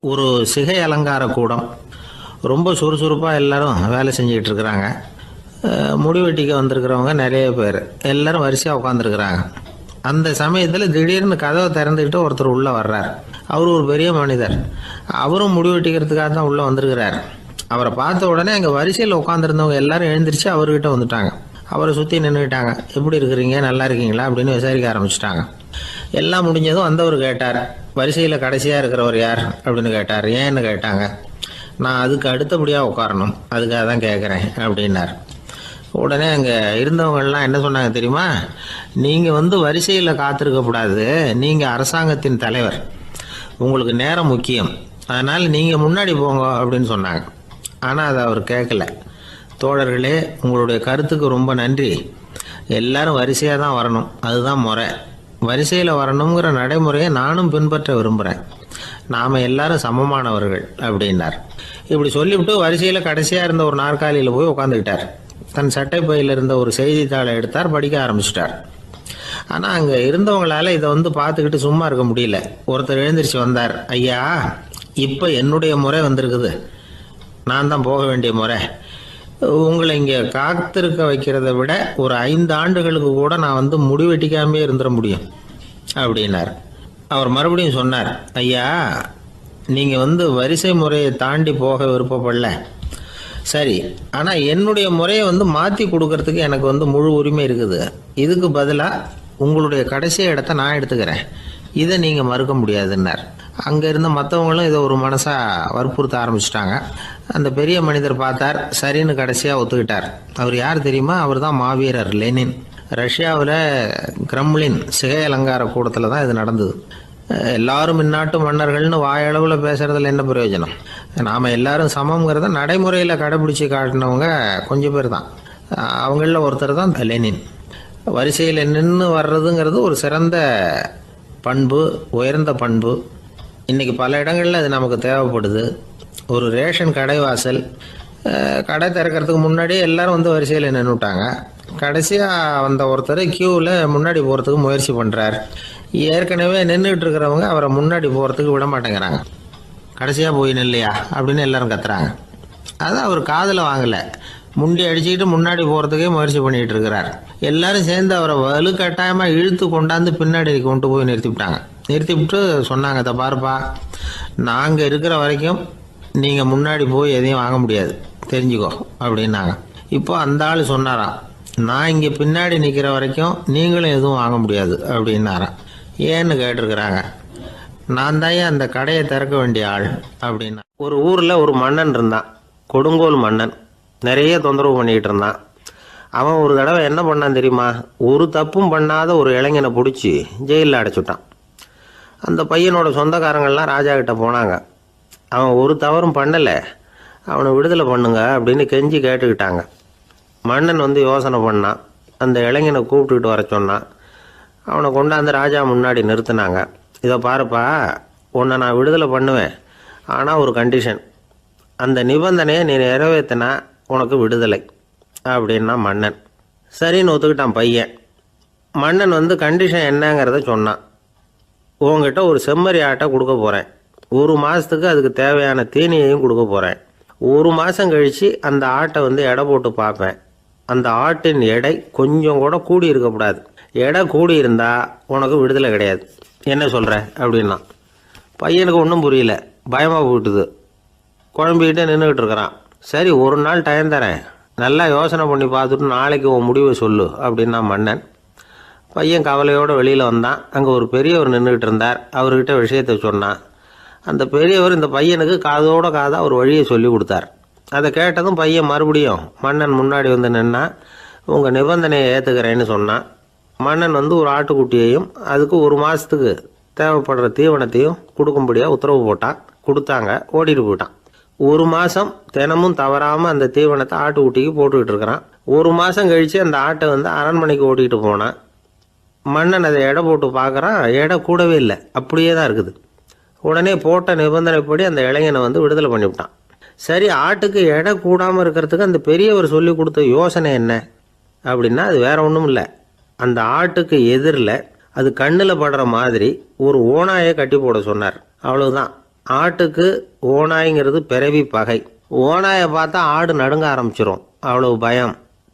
ஒரு சிகை அலங்கார கூடம். ரொம்ப சுறுசுறுப்பாக எல்லாரும் வேலை செஞ்சுக்கிட்டு இருக்கிறாங்க. முடி வெட்டிக்க வந்திருக்கிறவங்க நிறைய பேர் எல்லாரும் வரிசையாக உட்காந்துருக்குறாங்க. அந்த சமயத்தில் திடீர்னு கதவை திறந்துக்கிட்டு ஒருத்தர் உள்ளே வர்றார். அவர் ஒரு பெரிய மனிதர். அவரும் முடி வெட்டிக்கிறதுக்காக தான் உள்ளே வந்திருக்கிறார். அவரை பார்த்த உடனே அங்கே வரிசையில் உட்காந்துருந்தவங்க எல்லாரும் எழுந்திரிச்சு அவர்கிட்ட வந்துட்டாங்க. அவரை சுற்றி நின்றுக்கிட்டாங்க. எப்படி இருக்கிறீங்க, நல்லா இருக்கீங்களா அப்படின்னு விசாரிக்க ஆரம்பிச்சிட்டாங்க. எல்லாம் முடிஞ்சதும் வந்தவர் கேட்டார், வரிசையில் கடைசியாக இருக்கிறவர் யார் அப்படின்னு கேட்டார். ஏன்னு கேட்டாங்க. நான் அதுக்கு அடுத்தபடியாக உட்காரணும், அதுக்காக தான் கேட்குறேன் அப்படின்னார். உடனே அங்கே இருந்தவங்கள்லாம் என்ன சொன்னாங்க தெரியுமா? நீங்கள் வரிசையில் காத்திருக்கக்கூடாது, நீங்கள் அரசாங்கத்தின் தலைவர், உங்களுக்கு நேரம் முக்கியம், அதனால் நீங்கள் முன்னாடி போங்க அப்படின்னு சொன்னாங்க. ஆனால் அதை அவர் கேட்கல. தோழர்களே, உங்களுடைய கருத்துக்கு ரொம்ப நன்றி. எல்லாரும் வரிசையாக தான் வரணும், அதுதான் முறை. வரிசையில் வரணுங்கிற நடைமுறையை நானும் பின்பற்ற விரும்புகிறேன். நாம் எல்லாரும் சமமானவர்கள் அப்படின்னார். இப்படி சொல்லிவிட்டு வரிசையில் கடைசியாக இருந்த ஒரு நாற்காலியில் போய் உட்காந்துக்கிட்டார். தன் சட்டை பையில் இருந்த ஒரு செய்தித்தாளை எடுத்தார், படிக்க ஆரம்பிச்சிட்டார். ஆனால் அங்கே இருந்தவங்களால இதை பார்த்துக்கிட்டு சும்மா இருக்க முடியல. ஒருத்தர் எழுந்திரிச்சு வந்தார். ஐயா, இப்போ என்னுடைய முறை வந்திருக்குது, நான் தான் போக வேண்டிய முறை. உங்களை இங்கே காத்திருக்க வைக்கிறத விட ஒரு 5 ஆண்டுகளுக்கு கூட நான் முடி வெட்டிக்காமே இருந்துட முடியும் அப்படின்னார். அவர் மறுபடியும் சொன்னார், ஐயா, நீங்கள் வரிசை முறையை தாண்டி போக விருப்பப்படல, சரி, ஆனால் என்னுடைய முறையை மாற்றி கொடுக்கறதுக்கு எனக்கு முழு உரிமை இருக்குது. இதுக்கு பதிலாக உங்களுடைய கடைசி இடத்த நான் எடுத்துக்கிறேன், இதை நீங்கள் மறுக்க முடியாதுன்னார். அங்கே இருந்த மற்றவங்களும் இதை ஒரு மனசாக வற்புறுத்த ஆரம்பிச்சிட்டாங்க. அந்த பெரிய மனிதர் பார்த்தார், சரின்னு கடைசியாக ஒத்துக்கிட்டார். அவர் யார் தெரியுமா? அவர் தான் மாவீரர் லெனின். ரஷ்யாவில் கிரெம்ளின் சிகை அலங்கார கூடத்தில் தான் இது நடந்தது. எல்லாரும் இந்நாட்டு மன்னர்கள்னு வாயளவில் பேசுகிறதுல என்ன பிரயோஜனம்? நாம் எல்லாரும் சமங்கிறத நடைமுறையில் கடைபிடிச்சி காட்டினவங்க கொஞ்சம் பேர் தான். அவங்களில் ஒருத்தர் தான் லெனின். வரிசையில் நின்று வர்றதுங்கிறது ஒரு சிறந்த பண்பு, உயர்ந்த பண்பு. இன்றைக்கி பல இடங்களில் அது நமக்கு தேவைப்படுது. ஒரு ரேஷன் கடை வாசல், கடை திறக்கிறதுக்கு முன்னாடியே எல்லாரும் வரிசையில் நின்றுட்டாங்க. கடைசியாக வந்த ஒருத்தர் க்யூவில் முன்னாடி போகிறதுக்கு முயற்சி பண்ணுறார். ஏற்கனவே நின்றுட்டு இருக்கிறவங்க அவரை முன்னாடி போகிறதுக்கு விட மாட்டேங்கிறாங்க. கடைசியாக போய் நில்லையா அப்படின்னு எல்லாரும் கத்துறாங்க. அதை அவர் காதில் வாங்கலை. முண்டி அடிச்சுக்கிட்டு முன்னாடி போகிறதுக்கே முயற்சி பண்ணிகிட்டு இருக்கிறார். எல்லாரும் சேர்ந்து அவரை வலுக்கட்டாயமாக இழுத்து கொண்டாந்து பின்னாடி கொண்டு போய் நிறுத்திவிட்டு சொன்னாங்க, இதை பாருப்பா, நாங்கள் இருக்கிற வரைக்கும் நீங்கள் முன்னாடி போய் எதையும் வாங்க முடியாது, தெரிஞ்சுக்கோ அப்படின்னாங்க. இப்போ அந்த ஆள் சொன்னாராம், நான் இங்கே பின்னாடி நிற்கிற வரைக்கும் நீங்களும் எதுவும் வாங்க முடியாது அப்படின்னாராம். ஏன்னு கேட்டிருக்கிறாங்க. நான் தான் அந்த கடையை திறக்க வேண்டிய ஆள் அப்படின்னா. ஒரு ஊரில் ஒரு மன்னன் இருந்தான், கொடுங்கோல் மன்னன். நிறைய தொந்தரவு பண்ணிக்கிட்டு இருந்தான். அவன் ஒரு தடவை என்ன பண்ணான் தெரியுமா? ஒரு தப்பும் பண்ணாத ஒரு இளைஞனை பிடிச்சி ஜெயிலில் அடைச்சுட்டான். அந்த பையனோட சொந்தக்காரங்கள்லாம் ராஜா கிட்ட போனாங்க. அவன் ஒரு தவறும் பண்ணலை, அவனை விடுதலை பண்ணுங்க அப்படின்னு கெஞ்சி கேட்டுக்கிட்டாங்க. மன்னன் யோசனை பண்ணான். அந்த இளைஞனை கூப்பிட்டுக்கிட்டு வர சொன்னான். அவனை கொண்டாந்து ராஜா முன்னாடி நிறுத்தினாங்க. இதை பாருப்பா, உன்னை நான் விடுதலை பண்ணுவேன், ஆனால் ஒரு கண்டிஷன். அந்த நிபந்தனையை நீ நிறைவேற்றினா உனக்கு விடுதலை அப்படின்னா மன்னன். சரின்னு ஒத்துக்கிட்டான் பையன். மன்னன் கண்டிஷன் என்னங்கிறத சொன்னான். உங்ககிட்ட ஒரு செம்மறி ஆட்டை கொடுக்க போகிறேன், 1 மாதத்துக்கு அதுக்கு தேவையான தீனியையும் கொடுக்க போகிறேன். 1 மாதம் கழித்து அந்த ஆட்டை எடை போட்டு பார்ப்பேன். அந்த ஆட்டின் எடை கொஞ்சம் கூட கூடி இருக்கக்கூடாது. எடை கூடி இருந்தால் உனக்கு விடுதலை கிடையாது. என்ன சொல்கிற அப்படின்னா. பையனுக்கு ஒன்றும் புரியல, பயமாக போயிட்டுது. குழம்பிக்கிட்டே நின்றுக்கிட்டு இருக்கிறான். சரி, ஒரு நாள் டைம் தரேன், நல்லா யோசனை பண்ணி பார்த்துட்டு நாளைக்கு உன் முடிவை சொல்லு அப்படின்னா மன்னன். பையன் கவலையோடு வெளியில் வந்தான். அங்கே ஒரு பெரியவர் நின்றுக்கிட்டு இருந்தார். அவர்கிட்ட விஷயத்தை சொன்னான். அந்த பெரியவர் இந்த பையனுக்கு காதோட காதாக ஒரு வழியை சொல்லி கொடுத்தார். அதை கேட்டதும் பையன் மறுபடியும் மன்னன் முன்னாடி நின்னா, உங்கள் நிபந்தனையை ஏற்றுக்கிறேன்னு சொன்னான். மன்னன் ஒரு ஆட்டுக்குட்டியையும் அதுக்கு 1 மாதத்துக்கு தேவைப்படுற தீவனத்தையும் கொடுக்கும்படியாக உத்தரவு போட்டான். கொடுத்தாங்க, ஓடிட்டு போயிட்டான். 1 மாதம் தினமும் தவறாமல் அந்த தீவனத்தை ஆட்டுக்குட்டிக்கு போட்டுக்கிட்டு இருக்கிறான். 1 மாதம் கழித்து அந்த ஆட்டை அரண்மனைக்கு ஓட்டிகிட்டு போனான். மன்னன் அதை எடை போட்டு பார்க்குறான், எடை கூடவே இல்லை, அப்படியே தான் இருக்குது. உடனே போட்ட நிபந்தனைப்படி அந்த இளைஞனை விடுதலை பண்ணிவிட்டான். சரி, ஆட்டுக்கு எடை கூடாமல் இருக்கிறதுக்கு அந்த பெரியவர் சொல்லி கொடுத்த யோசனை என்ன அப்படின்னா, அது வேற ஒன்றும் இல்லை. அந்த ஆட்டுக்கு எதிரில் அது கண்ணில் படுற மாதிரி ஒரு ஓனாயை கட்டி போட சொன்னார். அவ்வளவுதான். ஆட்டுக்கு ஓநாய்ங்கிறது பிறவி பகை. ஓநாயை பார்த்தா ஆடு நடுங்க ஆரம்பிச்சிரும், அவ்வளவு பயம்.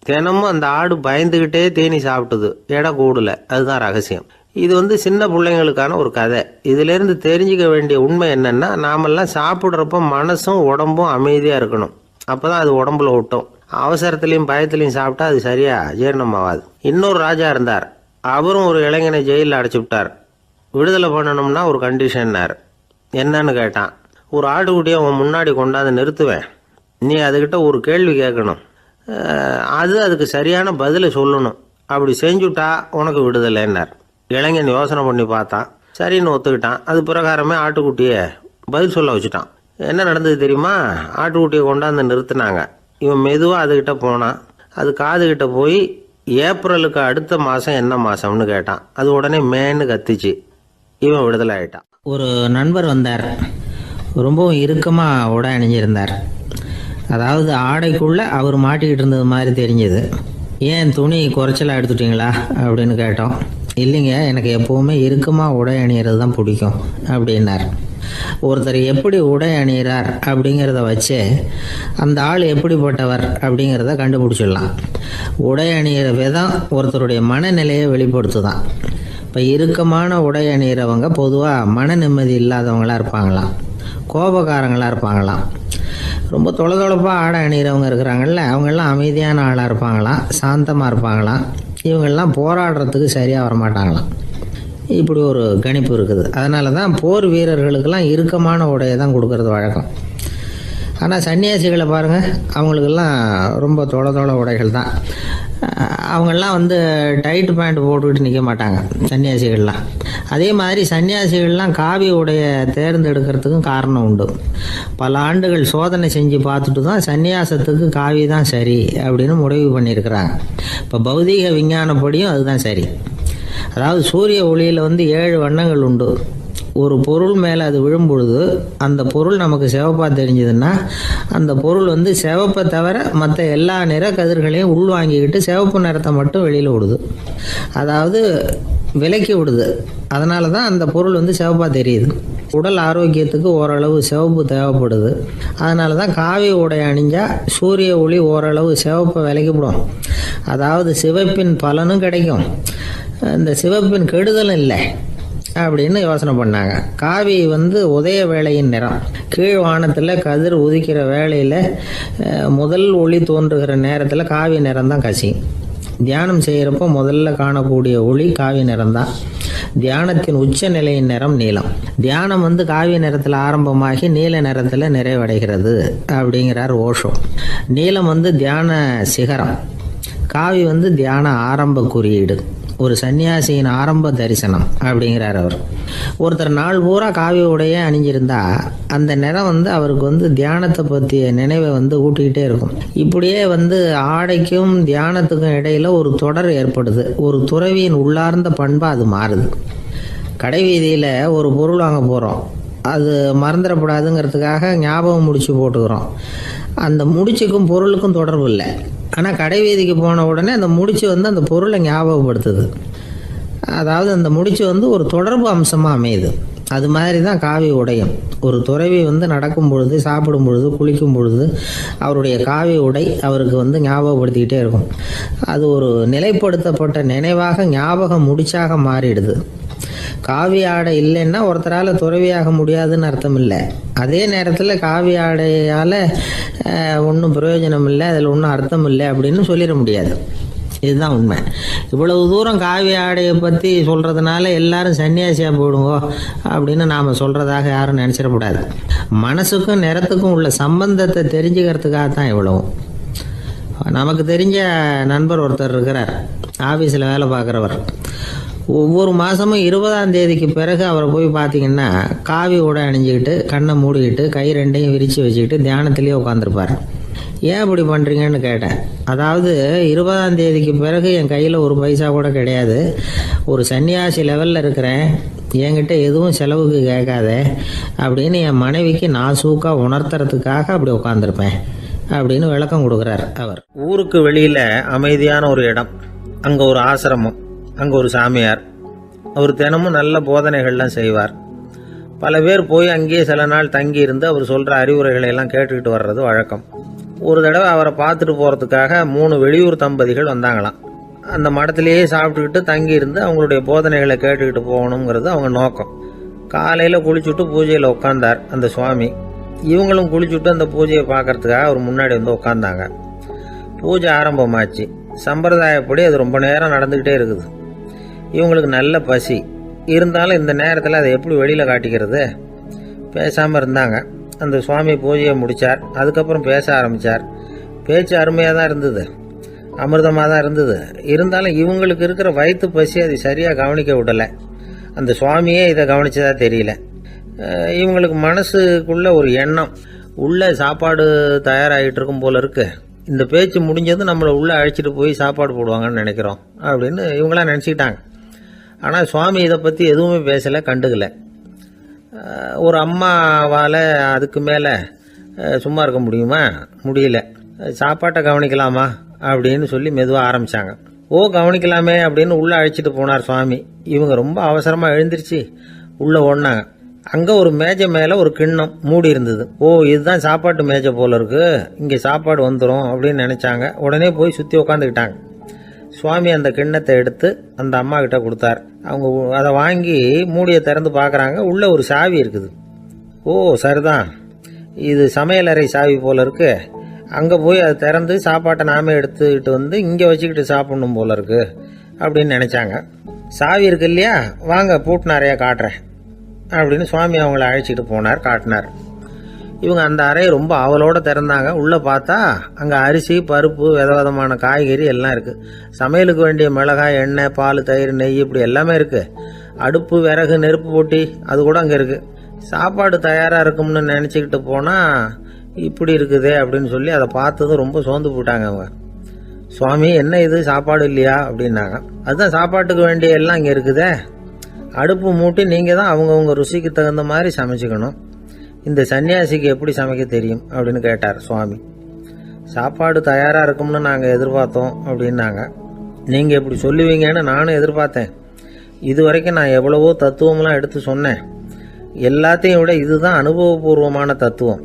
தினமும் அந்த ஆடு பயந்துக்கிட்டே தேனி சாப்பிட்டுது, எடை கூடல. அதுதான் ரகசியம். இது சின்ன பிள்ளைங்களுக்கான ஒரு கதை. இதிலேருந்து தெரிஞ்சுக்க வேண்டிய உண்மை என்னன்னா, நாமெல்லாம் சாப்பிட்றப்ப மனசும் உடம்பும் அமைதியாக இருக்கணும். அப்போ தான் அது உடம்புல ஒட்டும். அவசரத்துலேயும் பயத்துலையும் சாப்பிட்டா அது சரியாக ஜீரணமாகாது. இன்னொரு ராஜா இருந்தார். அவரும் ஒரு இளைஞனை ஜெயிலில் அடைச்சி விட்டார். விடுதலை பண்ணணும்னா ஒரு கண்டிஷன்னார். என்னன்னு கேட்டான். ஒரு ஆட்டுக்குட்டியை அவன் முன்னாடி கொண்டாந்து நிறுத்துவேன், நீ அதுக்கிட்ட ஒரு கேள்வி கேட்கணும், அதுக்கு சரியான பதிலை சொல்லணும். அப்படி செஞ்சுட்டா உனக்கு விடுதலைன்னார். இளைஞன் யோசனை பண்ணி பார்த்தான், சரின்னு ஒத்துக்கிட்டான். அது பிரகாரமே ஆட்டுக்குட்டியை பதில் சொல்ல வச்சுட்டான். என்ன நடந்தது தெரியுமா? ஆட்டுக்குட்டியை கொண்டாந்து நிறுத்தினாங்க. இவன் மெதுவாக அதுக்கிட்ட போனான். அது காதுகிட்ட போய் ஏப்ரலுக்கு அடுத்த மாதம் என்ன மாதம்னு கேட்டான். அது உடனே மேன்னு கத்திச்சு. இவன் விடுதலை ஆகிட்டான். ஒரு நண்பர் வந்தார். ரொம்பவும் இறுக்கமாக உடை அணிஞ்சிருந்தார். அதாவது ஆடைக்குள்ளே அவர் மாட்டிக்கிட்டு இருந்தது மாதிரி தெரிஞ்சது. ஏன் துணி குறைச்சலாக எடுத்துட்டிங்களா அப்படின்னு கேட்டோம். இல்லைங்க, எனக்கு எப்போவுமே இறுக்கமாக உடை அணிகிறது தான் பிடிக்கும் அப்படின்னார். ஒருத்தர் எப்படி உடை அணிகிறார் அப்படிங்கிறத வச்சு அந்த ஆள் எப்படிப்பட்டவர் அப்படிங்கிறத கண்டுபிடிச்சிடலாம். உடை அணிகிற விதம் ஒருத்தருடைய மனநிலையை வெளிப்படுத்துதான். இப்போ இறுக்கமான உடை அணிகிறவங்க பொதுவாக மன நிம்மதி இல்லாதவங்களாக இருப்பாங்களாம், கோபக்காரங்களாக இருப்பாங்களாம். ரொம்ப தொலைதொலைப்பாக ஆடை அணிகிறவங்க இருக்கிறாங்கல்ல, அவங்கெல்லாம் அமைதியான ஆளாக இருப்பாங்களாம், சாந்தமாக இருப்பாங்களாம். இவங்கெல்லாம் போராடுறதுக்கு சரியாக வரமாட்டாங்களாம். இப்படி ஒரு கணிப்பு இருக்குது. அதனால தான் போர் வீரர்களுக்கெல்லாம் இறுக்கமான உடையை தான் கொடுக்கறது வழக்கம். ஆனால் சன்னியாசிகளை பாருங்கள், அவங்களுக்கெல்லாம் ரொம்ப தொலை உடைகள் தான். அவங்கெல்லாம் டைட் பேண்ட் போட்டுக்கிட்டு நிற்க மாட்டாங்க சன்னியாசிகள்லாம். அதே மாதிரி சன்னியாசிகள்லாம் காவி உடையை தேர்ந்தெடுக்கிறதுக்கும் காரணம் உண்டு. பல ஆண்டுகள் சோதனை செஞ்சு பார்த்துட்டு தான் சன்னியாசத்துக்கு காவி தான் சரி அப்படின்னு முடிவு பண்ணியிருக்கிறாங்க. இப்போ பௌதீக விஞ்ஞானப்படியும் அதுதான் சரி. அதாவது சூரிய ஒளியில் 7 வண்ணங்கள் உண்டு. ஒரு பொருள் மேலே அது விழும்பொழுது அந்த பொருள் நமக்கு சிவப்பாக தெரிஞ்சதுன்னா அந்த பொருள் சிவப்பை தவிர மற்ற எல்லா நிற கதிர்களையும் உள்வாங்கிக்கிட்டு சிவப்பு நிறத்தை மட்டும் வெளியில் விடுது. அதாவது விலக்கி விடுது. அதனால தான் அந்த பொருள் சிவப்பாக தெரியுது. உடல் ஆரோக்கியத்துக்கு ஓரளவு சிவப்பு தேவைப்படுது. அதனால தான் காவி உடை அணிஞ்சால் சூரிய ஒளி ஓரளவு சிவப்பை விலக்கிவிடும். அதாவது சிவப்பின் பலனும் கிடைக்கும், இந்த சிவப்பின் கெடுதலும் இல்லை அப்படின்னு யோசனை பண்ணாங்க. காவி உதய வேளையின் நிறம். கீழ் வானத்தில் கதிர் உதிக்கிற வேளையில் முதல் ஒளி தோன்றுகிற நேரத்தில் காவி நிறம் தான் கசியும். தியானம் செய்கிறப்போ முதல்ல காணக்கூடிய ஒளி காவி நிறம்தான். தியானத்தின் உச்ச நிலையின் நிறம் நீலம். தியானம் காவி நிறத்தில் ஆரம்பமாகி நீல நிறத்தில் நிறைவடைகிறது அப்படிங்கிறார் ஓஷோ. நீலம் தியான சிகரம், காவி தியான ஆரம்ப குறியீடு, ஒரு சன்னியாசியின் ஆரம்ப தரிசனம் அப்படிங்கிறார் அவர். ஒருத்தர் நாள் பூரா காவி உடையே அணிஞ்சிருந்தா அந்த நிறம் அவருக்கு தியானத்தை பற்றிய நினைவை ஊட்டிக்கிட்டே இருக்கும். இப்படியே ஆடைக்கும் தியானத்துக்கும் இடையில ஒரு தொடர் ஏற்படுது. ஒரு துறவியின் உள்ளார்ந்த பண்பாக அது மாறுது. கடை வீதியில் ஒரு பொருள் வாங்க போகிறோம், அது மறந்துடக்கூடாதுங்கிறதுக்காக ஞாபகம் முடிச்சு போட்டுக்கிறோம். அந்த முடிச்சுக்கும் பொருளுக்கும் தொடர்பு இல்லை. ஆனால் கடை வீதிக்கு போன உடனே அந்த முடிச்சு அந்த பொருளை ஞாபகப்படுத்துது. அதாவது அந்த முடிச்சு ஒரு தொடர்பு அம்சமாக அமையுது. அது மாதிரி தான் காவி உடையும். ஒரு துறவி நடக்கும் பொழுது, சாப்பிடும் பொழுது, குளிக்கும் பொழுது அவருடைய காவி உடை அவருக்கு ஞாபகப்படுத்திக்கிட்டே இருக்கும். அது ஒரு நிலைப்படுத்தப்பட்ட நினைவாக ஞாபக முடிச்சாக மாறிடுது. காவி ஆடை இல்லைன்னா ஒருத்தரால் துறவியாக முடியாதுன்னு அர்த்தம் இல்லை. அதே நேரத்தில் காவி ஆடையால் ஒன்றும் பிரயோஜனம் இல்லை, அதில் ஒன்றும் அர்த்தம் இல்லை அப்படின்னு சொல்லிட முடியாது. இதுதான் உண்மை. இவ்வளவு தூரம் காவி ஆடையை பற்றி சொல்கிறதுனால எல்லாரும் சன்னியாசியாக போடுங்கோ அப்படின்னு நாம் சொல்கிறதாக யாரும் நினச்சிடக்கூடாது. மனசுக்கும் நிறத்துக்கும் உள்ள சம்பந்தத்தை தெரிஞ்சுக்கிறதுக்காக தான் இவ்வளவும். நமக்கு தெரிஞ்ச நண்பர் ஒருத்தர் இருக்கிறார், ஆஃபீஸில் வேலை பார்க்குறவர். ஒவ்வொரு மாதமும் 20ஆம் தேதிக்கு பிறகு அவரை போய் பார்த்தீங்கன்னா காவி உடை அணிஞ்சிக்கிட்டு, கண்ணை மூடிக்கிட்டு, கை ரெண்டையும் விரித்து வச்சுக்கிட்டு தியானத்திலேயே உட்காந்துருப்பார். ஏன் இப்படி பண்ணுறீங்கன்னு கேட்டேன். அதாவது 20ஆம் தேதிக்கு பிறகு என் கையில் ஒரு பைசா கூட கிடையாது, ஒரு சன்னியாசி லெவலில் இருக்கிறேன், என்கிட்ட எதுவும் செலவுக்கு கேட்காத அப்படின்னு என் மனைவிக்கு நான் சூக்காக உணர்த்துறதுக்காக அப்படி உட்காந்துருப்பேன் அப்படின்னு விளக்கம் கொடுக்குறார் அவர். ஊருக்கு வெளியில் அமைதியான ஒரு இடம், அங்கே ஒரு ஆசிரமம், அங்கே ஒரு சாமியார். அவர் தினமும் நல்ல போதனைகள்லாம் செய்வார். பல பேர் போய் அங்கேயே சில நாள் தங்கி இருந்து அவர் சொல்கிற அறிவுரைகளை எல்லாம் கேட்டுக்கிட்டு வர்றது வழக்கம். ஒரு தடவை அவரை பார்த்துட்டு போகிறதுக்காக 3 வெளியூர் தம்பதிகள் வந்தாங்களாம். அந்த மடத்திலேயே சாப்பிட்டுக்கிட்டு தங்கி இருந்து அவங்களுடைய போதனைகளை கேட்டுக்கிட்டு போகணுங்கிறது அவங்க நோக்கம். காலையில் குளிச்சுட்டு பூஜையில் உட்காந்தார் அந்த சுவாமி. இவங்களும் குளிச்சுட்டு அந்த பூஜையை பார்க்கறதுக்காக அவர் முன்னாடி வந்து உட்காந்தாங்க. பூஜை ஆரம்பமாச்சு. சம்பிரதாயப்படி அது ரொம்ப நேரம் நடந்துக்கிட்டே இருக்குது. இவங்களுக்கு நல்ல பசி இருந்தாலும் இந்த நேரத்தில் அதை எப்படி வெளியில் காட்டிக்கிறது? பேசாமல் இருந்தாங்க. அந்த சுவாமி பூஜையை முடித்தார். அதுக்கப்புறம் பேச ஆரம்பித்தார். பேச்சு அருமையாக தான் இருந்தது, அமிர்தமாக தான் இருந்தது. இருந்தாலும் இவங்களுக்கு இருக்கிற வயிற்று பசி அது சரியாக கவனிக்க விடலை. அந்த சுவாமியே இதை கவனிச்சதா தெரியல. இவங்களுக்கு மனசுக்குள்ள ஒரு எண்ணம், உள்ளே சாப்பாடு தயாராகிட்டு இருக்கும் போல இருக்கு, இந்த பேச்சு முடிஞ்சது நம்மளை உள்ளே அழைச்சிட்டு போய் சாப்பாடு போடுவாங்கன்னு நினைக்கிறோம் அப்படின்னு இவங்களாம் நினச்சிக்கிட்டாங்க. ஆனால் சுவாமி இதை பற்றி எதுவுமே பேசலை, கண்டுக்கலை. ஒரு அம்மாவால் அதுக்கு மேலே சும்மா இருக்க முடியுமா? முடியல. சாப்பாட்டை கவனிக்கலாமா அப்படின்னு சொல்லி மெதுவாக ஆரம்பித்தாங்க. ஓ கவனிக்கலாமே அப்படின்னு உள்ளே அழைச்சிட்டு போனார் சுவாமி. இவங்க ரொம்ப அவசரமாக எழுந்திருச்சு உள்ளே ஓடினாங்க. அங்கே ஒரு மேஜை மேலே ஒரு கிண்ணம் மூடி இருந்தது. ஓ இதுதான் சாப்பாட்டு மேஜை போல இருக்கு, இங்கே சாப்பாடு வந்துடும் அப்படின்னு நினச்சாங்க. உடனே போய் சுற்றி உக்காந்துக்கிட்டாங்க. சுவாமி அந்த கிண்ணத்தை எடுத்து அந்த அம்மா கிட்ட கொடுத்தார். அவங்க அதை வாங்கி மூடியை திறந்து பார்க்குறாங்க. உள்ளே ஒரு சாவி இருக்குது. ஓ சரிதான், இது சமையலறை சாவி போல இருக்கு. அங்கே போய் அதை திறந்து சாப்பாட்டை நாமே எடுத்துக்கிட்டு வந்து இங்கே வச்சுக்கிட்டு சாப்பிடணும் போல இருக்கு அப்படின்னு நினச்சாங்க. சாவி இருக்கு இல்லையா, வாங்க பூட்டு நிறையா காட்டுறேன் அப்படின்னு சுவாமி அவங்கள அழைச்சிட்டு போனார், காட்டினார். இவங்க அந்த அறையை ரொம்ப அவளோட திறந்தாங்க. உள்ளே பார்த்தா அங்கே அரிசி, பருப்பு, விதவிதமான காய்கறி எல்லாம் இருக்குது. சமையலுக்கு வேண்டிய மிளகாய், எண்ணெய், பால், தயிர், நெய் இப்படி எல்லாமே இருக்குது. அடுப்பு, விறகு, நெருப்பு போட்டி அது கூட அங்கே இருக்குது. சாப்பாடு தயாராக இருக்கும்னு நினச்சிக்கிட்டு போனால் இப்படி இருக்குதே அப்படின்னு சொல்லி அதை பார்த்ததும் ரொம்ப சோர்ந்து போட்டாங்க அவங்க. சுவாமி என்ன இது சாப்பாடு இல்லையா அப்படின்னாங்க. அதுதான் சாப்பாட்டுக்கு வேண்டிய எல்லாம் இங்கே இருக்குதே. அடுப்பு மூட்டி நீங்கள் தான் அவங்கவுங்க ருசிக்கு தகுந்த மாதிரி சமைச்சிக்கணும். இந்த சன்னியாசிக்கு எப்படி சமைக்க தெரியும் அப்படின்னு கேட்டார் சுவாமி. சாப்பாடு தயாராக இருக்கும்னு நாங்கள் எதிர்பார்த்தோம் அப்படின்னாங்க. நீங்கள் இப்படி சொல்லுவீங்கன்னு நானும் எதிர்பார்த்தேன். இது வரைக்கும் நான் எவ்வளவோ தத்துவம்லாம் எடுத்து சொன்னேன். எல்லாத்தையும் விட இதுதான் அனுபவபூர்வமான தத்துவம்.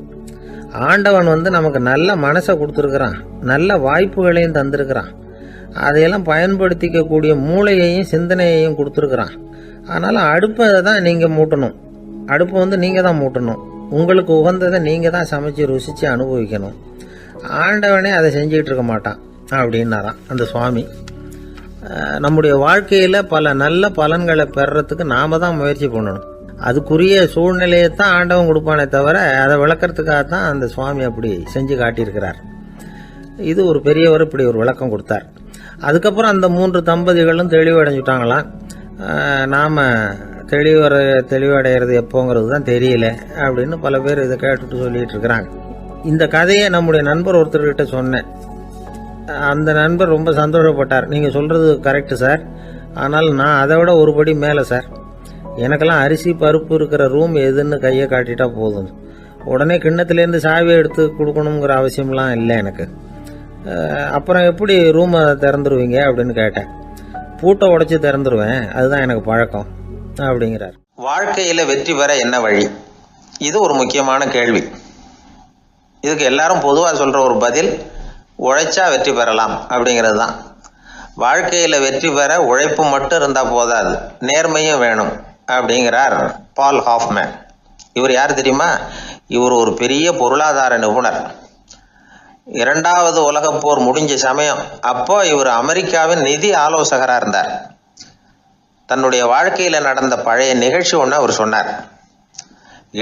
ஆண்டவன் நமக்கு நல்ல மனசை கொடுத்துருக்குறான், நல்ல வாய்ப்புகளையும் தந்திருக்கிறான். அதையெல்லாம் பயன்படுத்திக்கக்கூடிய மூளையையும் சிந்தனையையும் கொடுத்துருக்குறான். அதனால் அடுப்பை தான் நீங்கள் மூட்டணும். அடுப்பு நீங்கள் தான் மூட்டணும். உங்களுக்கு உகந்ததை நீங்கள் தான் சமைச்சு ருசித்து அனுபவிக்கணும். ஆண்டவனே அதை செஞ்சுக்கிட்டு இருக்க மாட்டான் அப்படின்னாராம் அந்த சுவாமி. நம்முடைய வாழ்க்கையில் பல நல்ல பலன்களை பெறறதுக்கு நாம் தான் முயற்சி பண்ணணும். அதுக்குரிய சூழ்நிலையை தான் ஆண்டவன் கொடுப்பானே தவிர அதை விளக்கறதுக்காக தான் அந்த சுவாமி அப்படி செஞ்சு காட்டியிருக்கிறார். இது ஒரு பெரியவர் இப்படி ஒரு விளக்கம் கொடுத்தார். அதுக்கப்புறம் அந்த 3 தம்பதிகளும் தெளிவடைஞ்சுட்டாங்களாம். நாம் தெளிவடைகிறது எப்போங்கிறது தான் தெரியல அப்படின்னு பல பேர் இதை கேட்டுட்டு சொல்லிட்டு இருக்கிறாங்க. இந்த கதையை நம்முடைய நண்பர் ஒருத்தர்கிட்ட சொன்னேன். அந்த நண்பர் ரொம்ப சந்தோஷப்பட்டார். நீங்கள் சொல்கிறது கரெக்டு சார், ஆனால் நான் அதை விட ஒரு படி மேலே சார். எனக்கெல்லாம் அரிசி, பருப்பு இருக்கிற ரூம் எதுன்னு கையை காட்டிட்டா போதும். உடனே கிண்ணத்துலேருந்து சாவியை எடுத்து கொடுக்கணுங்கிற அவசியம்லாம் இல்லை எனக்கு. அப்புறம் எப்படி ரூமை திறந்துருவீங்க அப்படின்னு கேட்டேன். பூட்டை உடைச்சி திறந்துருவேன், அதுதான் எனக்கு பழக்கம் அப்படிங்கிறார். வாழ்க்கையில் வெற்றி பெற என்ன வழி? இது ஒரு முக்கியமான கேள்வி. இதுக்கு எல்லாரும் பொதுவாக சொல்கிற ஒரு பதில், உழைச்சா வெற்றி பெறலாம் அப்படிங்கிறது தான். வாழ்க்கையில் வெற்றி பெற உழைப்பு மட்டும் இருந்தால் போதாது, நேர்மையும் வேணும் அப்படிங்கிறார் பால் ஹாஃப்மேன். இவர் யார் தெரியுமா? இவர் ஒரு பெரிய பொருளாதார நிபுணர். 2வது உலகப் போர் முடிஞ்ச சமயம் அப்போ இவர் அமெரிக்காவின் நிதி ஆலோசகராக இருந்தார். தன்னுடைய வாழ்க்கையில் நடந்த பழைய நிகழ்ச்சி ஒன்று அவர் சொன்னார்.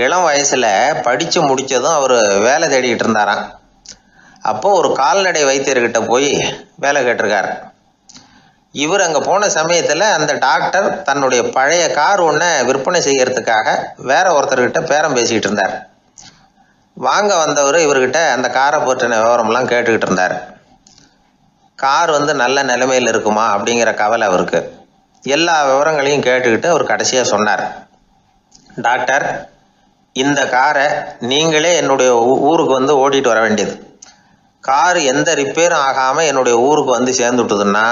இளம் வயசில் படித்து முடித்ததும் அவர் வேலை தேடிக்கிட்டு இருந்தாராம். அப்போ ஒரு கால்நடை வைத்தியர்கிட்ட போய் வேலை கேட்டிருக்கார். இவர் அங்கே போன சமயத்தில் அந்த டாக்டர் தன்னுடைய பழைய கார் ஒன்றை விற்பனை செய்யறதுக்காக வேற ஒருத்தர்கிட்ட பேரம் பேசிக்கிட்டு இருந்தார். வாங்க வந்தவர் இவர்கிட்ட அந்த காரை பற்றின விவரம்லாம் கேட்டுக்கிட்டு இருந்தார். கார் நல்ல நிலைமையில் இருக்குமா அப்படிங்கிற கவலை அவருக்கு. எல்லா விவரங்களையும் கேட்டுக்கிட்டு அவர் கடைசியாக சொன்னார், டாக்டர், இந்த காரை நீங்களே என்னுடைய ஊருக்கு ஓட்டிகிட்டு வர வேண்டியது. கார் எந்த ரிப்பேரும் ஆகாமல் என்னுடைய ஊருக்கு சேர்ந்துட்டுதுன்னா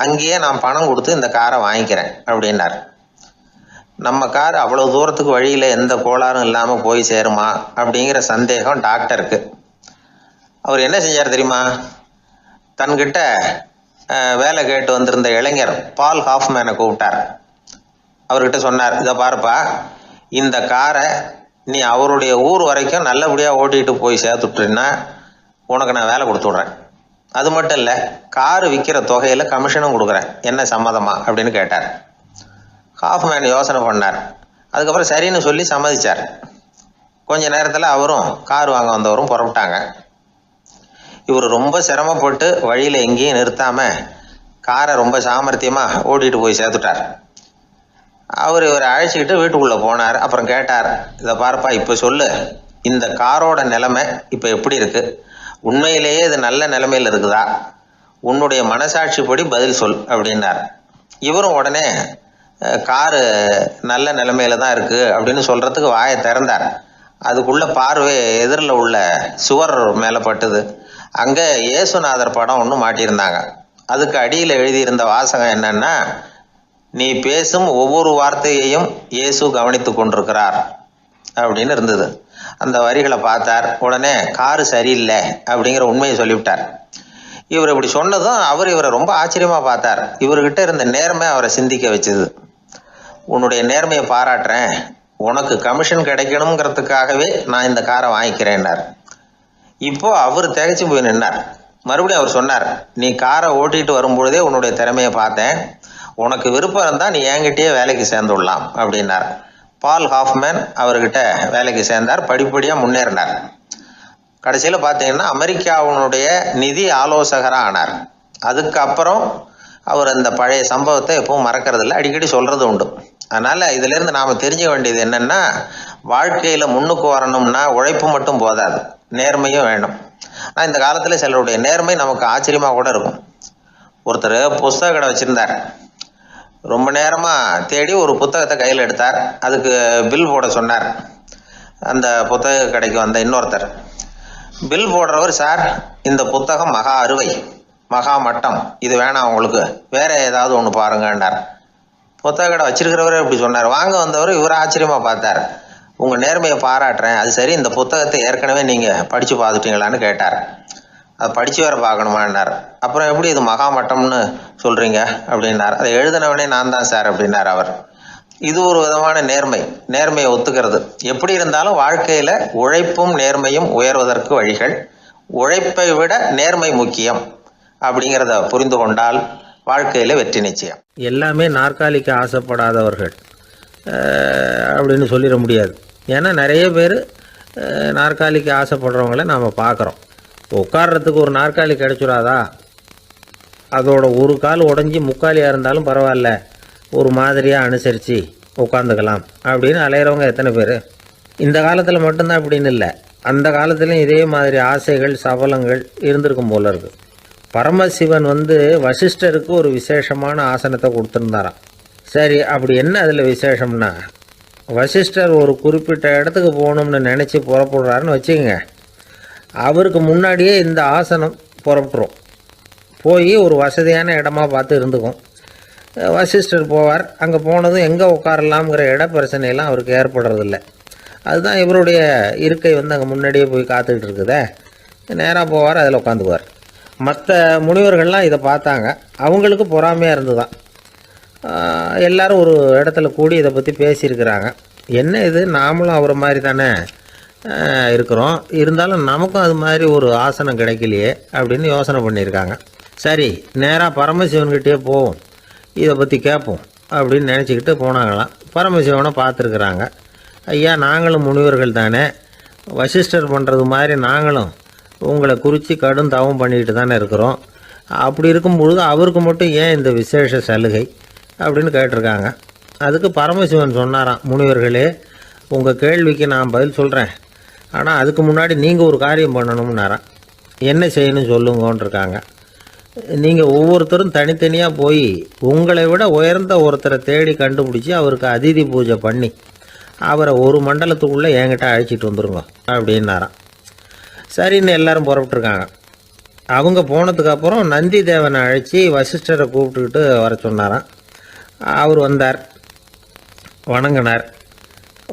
அங்கேயே நான் பணம் கொடுத்து இந்த காரை வாங்கிக்கிறேன் அப்படின்னார். நம்ம கார் அவ்வளோ தூரத்துக்கு வழியில் எந்த கோளாறும் இல்லாமல் போய் சேருமா அப்படிங்கிற சந்தேகம் டாக்டருக்கு. அவர் என்ன செஞ்சார் தெரியுமா? தன்கிட்ட வேலை கேட்டு வந்திருந்த இளைஞர் பால் ஹாஃப்மேனை கூப்பிட்டார். அவர்கிட்ட சொன்னார், இதை பாருப்பா, இந்த காரை நீ அவருடைய ஊர் வரைக்கும் நல்லபடியாக ஓட்டிகிட்டு போய் சேர்த்துட்டீன்னா உனக்கு நான் வேலை கொடுத்து விட்றேன். அது மட்டும் இல்லை, காரு விற்கிற தொகையில் கமிஷனும் கொடுக்குறேன், என்ன சம்மதமா அப்படின்னு கேட்டார். ஹாஃப்மேன் யோசனை பண்ணார். அதுக்கப்புறம் சரின்னு சொல்லி சம்மதிச்சார். கொஞ்ச நேரத்தில் அவரும் கார் வாங்க வந்தவரும் புறப்பட்டாங்க. இவர் ரொம்ப சிரமப்பட்டு வழியில் எங்கேயும் நிறுத்தாமல் காரை ரொம்ப சாமர்த்தியமாக ஓட்டிகிட்டு போய் சேர்த்துட்டார். இவரை அழைச்சிக்கிட்டு வீட்டுக்குள்ளே போனார். அப்புறம் கேட்டார், இதை பார்ப்பா, இப்போ சொல்லு, இந்த காரோட நிலைமை இப்போ எப்படி இருக்குது? உண்மையிலேயே இது நல்ல நிலைமையில் இருக்குதா? உன்னுடைய மனசாட்சிப்படி பதில் சொல் அப்படின்னார். இவரும் உடனே காரு நல்ல நிலைமையில தான் இருக்குது அப்படின்னு சொல்கிறதுக்கு வாயை திறந்தார். அதுக்குள்ளே பார்வை எதிரில் உள்ள சுவர் மேலே பட்டுது. அங்கே இயேசுநாதர் படம் ஒன்று மாட்டியிருந்தாங்க. அதுக்கு அடியில் எழுதியிருந்த வாசகம் என்னன்னா, நீ பேசும் ஒவ்வொரு வார்த்தையையும் இயேசு கவனித்து கொண்டிருக்கிறார் அப்படின்னு இருந்தது. அந்த வரிகளை பார்த்தார். உடனே காரு சரியில்லை அப்படிங்கிற உண்மையை சொல்லிவிட்டார். இவர் இப்படி சொன்னதும் இவரை ரொம்ப ஆச்சரியமாக பார்த்தார். இவர்கிட்ட இருந்த நேர்மை அவரை சிந்திக்க வச்சுது. உன்னுடைய நேர்மையை பாராட்டுறேன், உனக்கு கமிஷன் கிடைக்கணுங்கிறதுக்காகவே நான் இந்த காரை வாங்கிக்கிறேன்னார். இப்போ அவர் திகைச்சு போய் நின்னார். மறுபடியும் அவர் சொன்னார், நீ காரை ஓட்டிகிட்டு வரும்பொழுதே உன்னுடைய திறமையை பார்த்தேன், உனக்கு விருப்பம் இருந்தால் நீ என்கிட்டயே வேலைக்கு சேர்ந்துடலாம் அப்படின்னார். பால் ஹாஃப்மேன் அவர்கிட்ட வேலைக்கு சேர்ந்தார். படிப்படியாக முன்னேறினார். கடைசியில் பார்த்தீங்கன்னா அமெரிக்காவினுடைய நிதி ஆலோசகராக ஆனார். அதுக்கப்புறம் அவர் அந்த பழைய சம்பவத்தை எப்பவும் மறக்கறதில்ல, அடிக்கடி சொல்கிறது உண்டு. அதனால் இதிலேருந்து நாம் தெரிஞ்சுக்க வேண்டியது என்னென்னா, வாழ்க்கையில் முன்னுக்கு வரணும்னா உழைப்பு மட்டும் போதாது, நேர்மையும் வேணும். ஆனால் இந்த காலத்தில் சிலருடைய நேர்மை நமக்கு ஆச்சரியமாக கூட இருக்கும். ஒருத்தர் புஸ்தக கடை வச்சுருந்தார். ரொம்ப நேரமாக தேடி ஒரு புத்தகத்தை கையில் எடுத்தார். அதுக்கு பில் போட சொன்னார் அந்த புத்தக கடைக்கு வந்த இன்னொருத்தர். பில் போடுறவர், சார் இந்த புத்தகம் மகா அறுவை, மகா மட்டம், இது வேணாம் உங்களுக்கு, வேற ஏதாவது ஒன்று பாருங்கன்னார். புத்தக கடை வச்சிருக்கிறவரே இப்படி சொன்னார். வாங்க வந்தவர் இவர் ஆச்சரியமாக பார்த்தார். உங்கள் நேர்மையை பாராட்டுறேன், அது சரி, இந்த புத்தகத்தை ஏற்கனவே நீங்கள் படித்து பார்த்துட்டீங்களான்னு கேட்டார். அதை படித்து வேற பார்க்கணுமான்னார். அப்புறம் எப்படி இது மகா மட்டம்னு சொல்கிறீங்க அப்படின்னார். அதை எழுதினவனே நான் தான் சார் அப்படின்னார் அவர். இது ஒரு விதமான நேர்மை, நேர்மையை ஒத்துக்கிறது. எப்படி இருந்தாலும் வாழ்க்கையில் உழைப்பும் நேர்மையும் உயர்வதற்கு வழிகள். உழைப்பை விட நேர்மை முக்கியம் அப்படிங்கிறத புரிந்து கொண்டால் வாழ்க்கையில் வெற்றி நிச்சயம். எல்லாமே நாற்காலிக்கு ஆசைப்படாதவர்கள் அப்படின்னு சொல்லிட முடியாது. ஏன்னா நிறைய பேர் நாற்காலிக்கு ஆசைப்படுறவங்கள நாம் பார்க்குறோம். உட்கார்றதுக்கு ஒரு நாற்காலி கிடைச்சிடாதா, அதோட ஒரு கால் உடஞ்சி முக்காலியாக இருந்தாலும் பரவாயில்ல, ஒரு மாதிரியாக அனுசரித்து உட்காந்துக்கலாம் அப்படின்னு அலையிறவங்க எத்தனை பேர்? இந்த காலத்தில் மட்டும்தான் அப்படின்னு இல்லை, அந்த காலத்துலேயும் இதே மாதிரி ஆசைகள் சபலங்கள் இருந்திருக்கும் போல இருக்குது. பரமசிவன் வசிஷ்டருக்கு ஒரு விசேஷமான ஆசனத்தை கொடுத்துருந்தாராம். சரி, அப்படி என்ன அதில் விசேஷம்னா, வசிஷ்டர் ஒரு குறிப்பிட்ட இடத்துக்கு போகணும்னு நினச்சி புறப்படுறாருன்னு வச்சுக்கோங்க. அவருக்கு முன்னாடியே இந்த ஆசனம் புறப்பட்டுரும். போய் ஒரு வசதியான இடமா பார்த்து இருந்துக்கும். வசிஷ்டர் போவார். அங்கே போனதும் எங்கே உட்காரலாம்ங்கிற இட பிரச்சனையெல்லாம் அவருக்கு ஏற்படுறதில்ல. அதுதான் இவருடைய இருக்கை அங்கே முன்னாடியே போய் காத்துக்கிட்டு இருக்குதே. நேராக போவார், அதில் உட்காந்துக்குவார். மற்ற முனிவர்கள்லாம் இதை பார்த்தாங்க. அவங்களுக்கு பொறாமையாக இருந்துதான். எல்லோரும் ஒரு இடத்துல கூடி இதை பற்றி பேசியிருக்கிறாங்க. என்ன இது, நாமளும் அவரை மாதிரி தானே இருக்கிறோம், இருந்தாலும் நமக்கும் அது மாதிரி ஒரு ஆசனம் கிடைக்கலையே அப்படின்னு யோசனை பண்ணியிருக்காங்க. சரி, நேராக பரமசிவன்கிட்டே போவோம், இதை பற்றி கேட்போம் அப்படின்னு நினச்சிக்கிட்டு போனாங்களாம். பரமசிவனை பார்த்துருக்குறாங்க. ஐயா, நாங்களும் முனிவர்கள் தானே, வசிஷ்டர் பண்ணுறது மாதிரி நாங்களும் உங்களை குறித்து கடும் தவம் பண்ணிக்கிட்டு தானே இருக்கிறோம். அப்படி இருக்கும் பொழுது அவருக்கு மட்டும் ஏன் இந்த விசேஷ சலுகை அப்படின்னு கேட்டிருக்காங்க. அதுக்கு பரமசிவன் சொன்னாராம், முனிவர்களே, உங்கள் கேள்விக்கு நான் பதில் சொல்கிறேன், ஆனால் அதுக்கு முன்னாடி நீங்கள் ஒரு காரியம் பண்ணணும்னாராம். என்ன செய்யணும் சொல்லுங்கன்றிருக்காங்க. நீங்கள் ஒவ்வொருத்தரும் தனித்தனியாக போய் உங்களை விட உயர்ந்த ஒருத்தரை தேடி கண்டுபிடிச்சி அவருக்கு அதிதி பூஜை பண்ணி அவரை ஒரு மண்டலத்துக்குள்ளே என்கிட்ட அழைச்சிட்டு வந்துருங்க அப்படின்னாராம். சரின்னு எல்லாரும் புறப்பட்டுருக்காங்க. அவங்க போனதுக்கப்புறம் நந்தி தேவனை அழைச்சி வசிஷ்டரை கூப்பிட்டுக்கிட்டு வர சொன்னாராம். அவர் வந்தார். வணங்கினார்.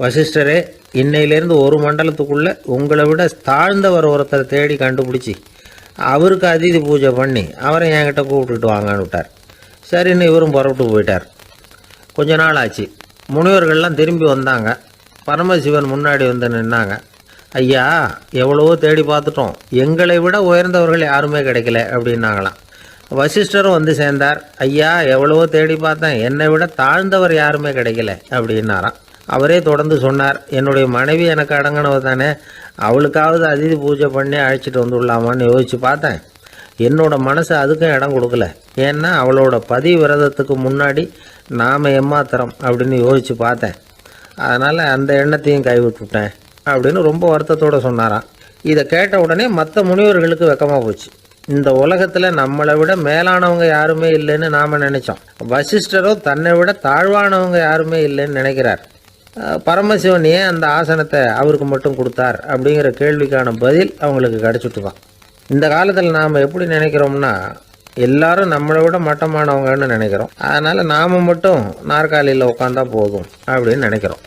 வசிஷ்டரே, இன்னையிலேருந்து ஒரு மண்டலத்துக்குள்ளே உங்களை விட தாழ்ந்தவர் ஒருத்தரை தேடி கண்டுபிடிச்சி அவருக்கு அதிதி பூஜை பண்ணி அவரை என்கிட்ட கூப்பிட்டுட்டு வாங்கன்னு விட்டார். சரின்னு இவரும் புறப்பட்டு போயிட்டார். கொஞ்ச நாள் ஆச்சு. முனிவர்கள்லாம் திரும்பி வந்தாங்க. பரமசிவன் முன்னாடி வந்து நின்னாங்க. ஐயா, எவ்வளவோ தேடி பார்த்துட்டோம், எங்களை விட உயர்ந்தவர்கள் யாருமே கிடைக்கல அப்படின்னாங்களாம். வசிஷ்டரும் வந்து சேர்ந்தார். ஐயா, எவ்வளவோ தேடி பார்த்தேன், என்னை விட தாழ்ந்தவர் யாருமே கிடைக்கல அப்படின்னாராம். அவரே தொடர்ந்து சொன்னார், என்னுடைய மனைவி எனக்கு அடங்கினவ தானே, அவளுக்காவது அதிதி பூஜை பண்ணி அழைச்சிட்டு வந்துடலாமான்னு யோசித்து பார்த்தேன். என்னோட மனசு அதுக்கும் இடம் கொடுக்கல. ஏன்னா அவளோட பதி விரதத்துக்கு முன்னாடி நாம் ஏமாத்திரம் அப்படின்னு யோசித்து பார்த்தேன். அதனால் அந்த எண்ணத்தையும் கைவிட்டுட்டேன் அப்படின்னு ரொம்ப வருத்தத்தோடு சொன்னாராம். இதை கேட்ட உடனே மற்ற முனிவர்களுக்கு வெக்கமாக போச்சு. இந்த உலகத்தில் நம்மளை விட மேலானவங்க யாருமே இல்லைன்னு நாம் நினைச்சோம். வசிஷ்டரோ தன்னை விட தாழ்வானவங்க யாருமே இல்லைன்னு நினைக்கிறார். பரமசிவன் ஏன் அந்த ஆசனத்தை அவருக்கு மட்டும் கொடுத்தார் அப்படிங்கிற கேள்விக்கான பதில் அவங்களுக்கு கிடச்சிட்டு தான். இந்த காலத்தில் நாம் எப்படி நினைக்கிறோம்னா, எல்லாரும் நம்மளை விட மட்டமானவங்கன்னு நினைக்கிறோம். அதனால் நாம் மட்டும் நாற்காலியில் உட்காந்தா போதும் அப்படின்னு நினைக்கிறோம்.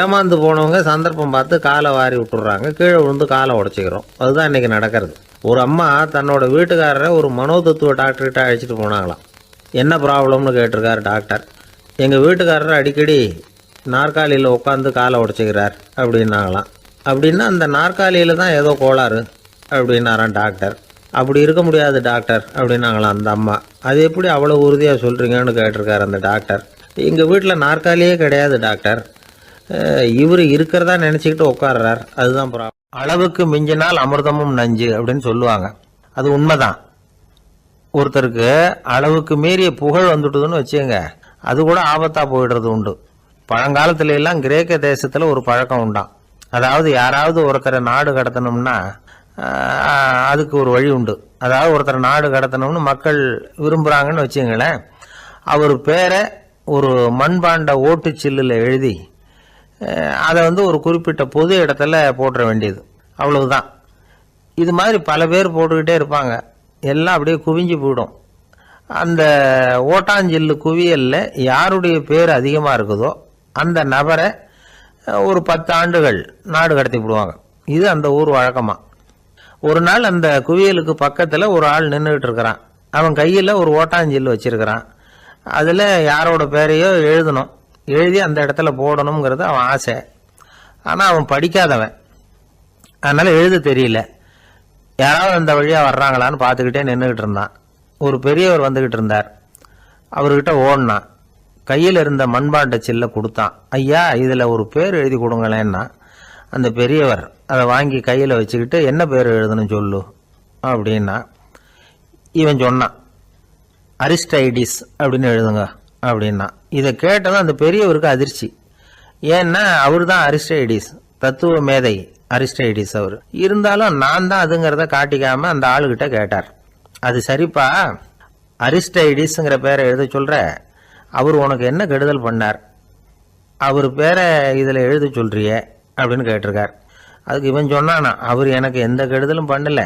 ஏமாந்து போனவங்க சந்தர்ப்பம் பார்த்து காலை வாரி விட்டுடுறாங்க, கீழே விழுந்து காலை உடச்சிக்கிறோம். அதுதான் இன்றைக்கி நடக்கிறது. ஒரு அம்மா தன்னோட வீட்டுக்காரரை ஒரு மனோதத்துவ டாக்டர்கிட்ட அழைச்சிட்டு போனாங்களாம். என்ன ப்ராப்ளம்னு கேட்டிருக்கார் டாக்டர். எங்கள் வீட்டுக்காரர் அடிக்கடி நாற்காலியில் உட்காந்து காலை உடச்சிக்கிறார் அப்படின்னாங்களாம். அப்படின்னா அந்த நாற்காலியில் தான் ஏதோ கோளாறு அப்படின்னாரான் டாக்டர். அப்படி இருக்க முடியாது டாக்டர் அப்படின்னாங்களாம் அந்த அம்மா. அது எப்படி அவ்வளோ உறுதியாக சொல்கிறீங்கன்னு கேட்டிருக்காரு அந்த டாக்டர். எங்கள் வீட்டில் நாற்காலியே கிடையாது டாக்டர், இவர் இருக்கிறதா நினச்சிக்கிட்டு உட்கார்றார், அதுதான் ப்ராப்ளம். அளவுக்கு மிஞ்சினால் அமிர்தமும் நஞ்சு அப்படின்னு சொல்லுவாங்க. அது உண்மைதான். ஒருத்தருக்கு அளவுக்கு மீறிய புகழ் வந்துட்டுதுன்னு வச்சுங்க, அது கூட ஆபத்தாக போயிடுறது உண்டு. பழங்காலத்துல எல்லாம் கிரேக்க தேசத்தில் ஒரு பழக்கம் உண்டாம். அதாவது யாராவது ஒருத்தரை நாடு கடத்தணும்னா அதுக்கு ஒரு வழி உண்டு. அதாவது ஒருத்தரை நாடு கடத்தணும்னு மக்கள் விரும்புகிறாங்கன்னு வச்சுங்களேன், அவர் பேரை ஒரு மண்பாண்ட ஓட்டுச்சில்லில் எழுதி அதை ஒரு குறிப்பிட்ட பொது இடத்துல போட்டுற வேண்டியது, அவ்வளவுதான். இது மாதிரி பல பேர் போட்டுக்கிட்டே இருப்பாங்க. எல்லாம் அப்படியே குவிஞ்சு போயிடும். அந்த ஓட்டாஞ்சில்லு குவியலில் யாருடைய பேர் அதிகமாக இருக்குதோ அந்த நபரை ஒரு 10 ஆண்டுகள் நாடு கடத்தி விடுவாங்க. இது அந்த ஊர் வழக்கமாக. ஒரு நாள் அந்த குவியலுக்கு பக்கத்தில் ஒரு ஆள் நின்றுக்கிட்டு இருக்கிறான். அவன் கையில் ஒரு ஓட்டாஞ்சில்லு வச்சிருக்கிறான். அதில் யாரோட பேரையோ எழுதணும், எழுதி அந்த இடத்துல போடணுங்கிறது அவன் ஆசை. ஆனால் அவன் படிக்காதவன், அதனால் எழுத தெரியல. யாராவது அந்த வழியாக வர்றாங்களான்னு பார்த்துக்கிட்டே நின்றுக்கிட்டு இருந்தான். ஒரு பெரியவர் வந்துக்கிட்டு இருந்தார். அவர்கிட்ட ஓடினான். கையில் இருந்த மண்பாண்ட சில்லை கொடுத்தான். ஐயா, இதில் ஒரு பேர் எழுதி கொடுங்களேன்னா அந்த பெரியவர் அதை வாங்கி கையில் வச்சுக்கிட்டு, என்ன பேர் எழுதணும் சொல்லு அப்படின்னா. இவன் சொன்னான், அரிஸ்டைடிஸ் அப்படின்னு எழுதுங்க அப்படின்னா. இதை கேட்டதும் அந்த பெரியவருக்கு அதிர்ச்சி. ஏன்னா அவர் தான் அரிஸ்டைடிஸ், தத்துவ மேதை அரிஸ்டைடிஸ் அவர். இருந்தாலும் நான் தான் அதுங்கிறத காட்டிக்காம அந்த ஆளுகிட்ட கேட்டார். அது சரிப்பா, அரிஸ்டைடிஸ்ங்கிற பேரை எழுத சொல்ற, அவர் உனக்கு என்ன கெடுதல் பண்ணார், அவர் பேரை இதில் எழுத சொல்றியே அப்படின்னு கேட்டிருக்கார். அதுக்கு இவன் சொன்னானா, அவர் எனக்கு எந்த கெடுதலும் பண்ணல,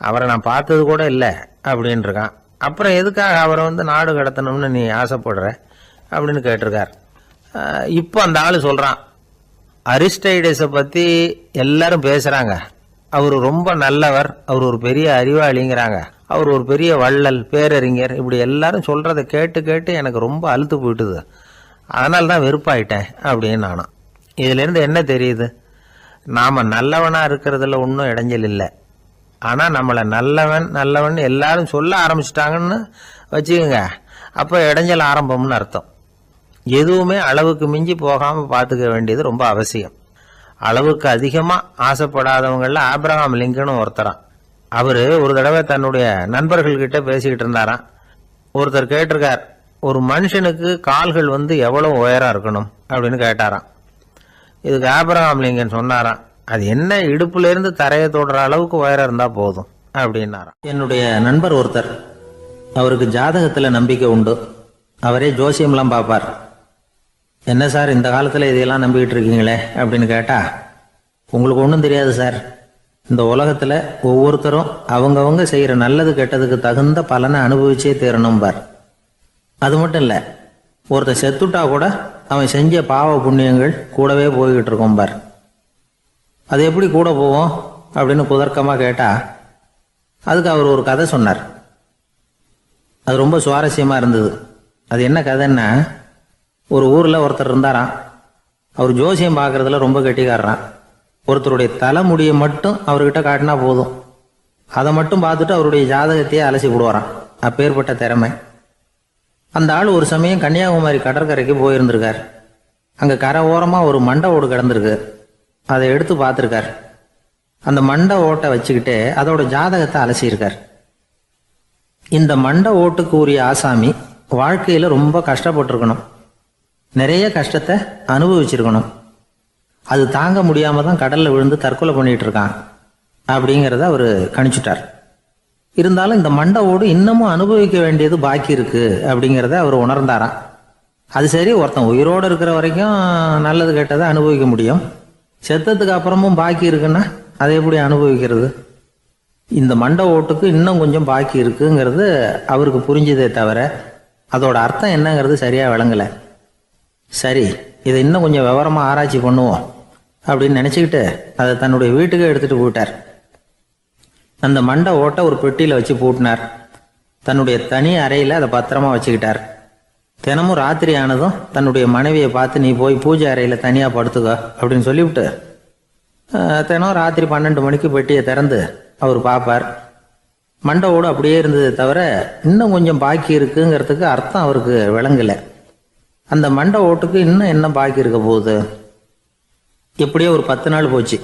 அவரை நான் பார்த்தது கூட இல்லை அப்படின்னு இருக்கான். அப்புறம் எதுக்காக அவரை நாடு கடத்தணும்னு நீ ஆசைப்படுற அப்படின்னு கேட்டிருக்கார். இப்போ அந்த ஆள் சொல்கிறான், அரிஸ்டைடஸை பற்றி எல்லாரும் பேசுகிறாங்க, அவர் ரொம்ப நல்லவர், அவர் ஒரு பெரிய அறிவாளிங்கிறாங்க, அவர் ஒரு பெரிய வள்ளல், பேரறிஞர், இப்படி எல்லாரும் சொல்கிறத கேட்டு கேட்டு எனக்கு ரொம்ப அழுத்து போயிட்டுது, அதனால தான் வெறுப்பாயிட்டேன் அப்படின்னு நானும். இதிலேருந்து என்ன தெரியுது, நாம் நல்லவனாக இருக்கிறதுல ஒன்றும் இடைஞ்சல் இல்லை. ஆனால் நம்மளை நல்லவன் நல்லவன் எல்லாரும் சொல்ல ஆரம்பிச்சிட்டாங்கன்னு வச்சுக்கோங்க, அப்போ இடைஞ்சல் ஆரம்பம்னு அர்த்தம். எதுவுமே அளவுக்கு மிஞ்சி போகாமல் பார்த்துக்க வேண்டியது ரொம்ப அவசியம். அளவுக்கு அதிகமாக ஆசைப்படாதவங்களில் ஆப்ரஹாம் லிங்கனும் ஒருத்தரான். அவர் ஒரு தடவை தன்னுடைய நண்பர்கள்கிட்ட பேசிக்கிட்டு இருந்தாராம். ஒருத்தர் கேட்டிருக்கார், ஒரு மனுஷனுக்கு கால்கள் எவ்வளோ உயரம் இருக்கணும் அப்படின்னு கேட்டாராம். இதுக்கு ஆப்ரஹாம் லிங்கன் சொன்னாராம், அது என்ன, இடுப்புலேருந்து தரையை தொடுற அளவுக்கு உயரம் இருந்தால் போதும் அப்படின்னாராம். என்னுடைய நண்பர் ஒருத்தர், அவருக்கு ஜாதகத்தில் நம்பிக்கை உண்டு, அவரே ஜோசியம்லாம் பார்ப்பார். என்ன சார் இந்த காலத்தில் இதையெல்லாம் நம்பிக்கிட்டு இருக்கீங்களே அப்படின்னு கேட்டால், உங்களுக்கு ஒன்றும் தெரியாது சார், இந்த உலகத்தில் ஒவ்வொருத்தரும் அவங்கவங்க செய்கிற நல்லது கெட்டதுக்கு தகுந்த பலனை அனுபவிச்சே தீரணும் பார். அது மட்டும் இல்லை, ஒருத்தர் செத்துட்டா கூட அவன் செஞ்ச பாவ புண்ணியங்கள் கூடவே போய்கிட்டு இருக்கும் பார். அது எப்படி கூட போவோம் அப்படின்னு குதர்க்கமாக கேட்டால் அதுக்கு அவர் ஒரு கதை சொன்னார். அது ரொம்ப சுவாரஸ்யமாக இருந்தது. அது என்ன கதைன்னா, ஒரு ஊரில் ஒருத்தர் இருந்தாராம். அவர் ஜோசியம் பார்க்குறதுல ரொம்ப கெட்டிக்காரரான். ஒருத்தருடைய தலைமுடியை மட்டும் அவர்கிட்ட காட்டினா போதும், அதை மட்டும் பார்த்துட்டு அவருடைய ஜாதகத்தையே அலசி விடுவாராம். அப்பேற்பட்ட திறமை. அந்த ஆள் ஒரு சமயம் கன்னியாகுமரி கடற்கரைக்கு போயிருந்திருக்கார். அங்கே கரை ஓரமாக ஒரு மண்டை ஓடு கிடந்திருக்கு. அதை எடுத்து பார்த்துருக்கார். அந்த மண்டை ஓட்டை வச்சுக்கிட்டே அதோட ஜாதகத்தை அலசியிருக்கார். இந்த மண்டை ஓட்டுக்கு உரிய ஆசாமி வாழ்க்கையில் ரொம்ப கஷ்டப்பட்டிருக்கணும், நிறைய கஷ்டத்தை அனுபவிச்சிருக்கணும். அது தாங்க முடியாமல் தான் கடலில் விழுந்து தற்கொலை பண்ணிட்டு இருக்கான் அப்படிங்கிறத அவர் கணிச்சுட்டார். இருந்தாலும் இந்த மண்டை ஓடு இன்னமும் அனுபவிக்க வேண்டியது பாக்கி இருக்கு அப்படிங்கிறத அவர் உணர்ந்தாராம். அது சரி, ஒருத்தன் உயிரோடு இருக்கிற வரைக்கும் நல்லது கெட்டதை அனுபவிக்க முடியும், செத்ததுக்கு அப்புறமும் பாக்கி இருக்குன்னா அதை எப்படி அனுபவிக்கிறது? இந்த மண்டை ஓட்டுக்கு இன்னும் கொஞ்சம் பாக்கி இருக்குங்கிறது அவருக்கு புரிஞ்சதே தவிர அதோட அர்த்தம் என்னங்கிறது சரியாக விளங்கலை. சரி, இதை இன்னும் கொஞ்சம் விவரமாக ஆராய்ச்சி பண்ணுவோம் அப்படின்னு நினச்சிக்கிட்டு அதை தன்னுடைய வீட்டுக்கு எடுத்துகிட்டு போயிட்டார். அந்த மண்டை ஓட்டை ஒரு பெட்டியில் வச்சு பூட்டினார். தன்னுடைய தனி அறையில் அதை பத்திரமா வச்சுக்கிட்டார். தினமும் ராத்திரி ஆனதும் தன்னுடைய மனைவியை பார்த்து, நீ போய் பூஜை அறையில் தனியாக படுத்துக்க அப்படின்னு சொல்லிவிட்டு தினம் ராத்திரி 12 மணிக்கு பெட்டியை திறந்து அவர் பார்ப்பார். மண்டை ஓடு அப்படியே இருந்தது தவிர இன்னும் கொஞ்சம் பாக்கி இருக்குங்கிறதுக்கு அர்த்தம் அவருக்கு விளங்கலை. அந்த மண்டை ஓட்டுக்கு இன்னும் என்ன பாக்கி இருக்க போகுது? எப்படியோ ஒரு 10 நாள் போச்சு.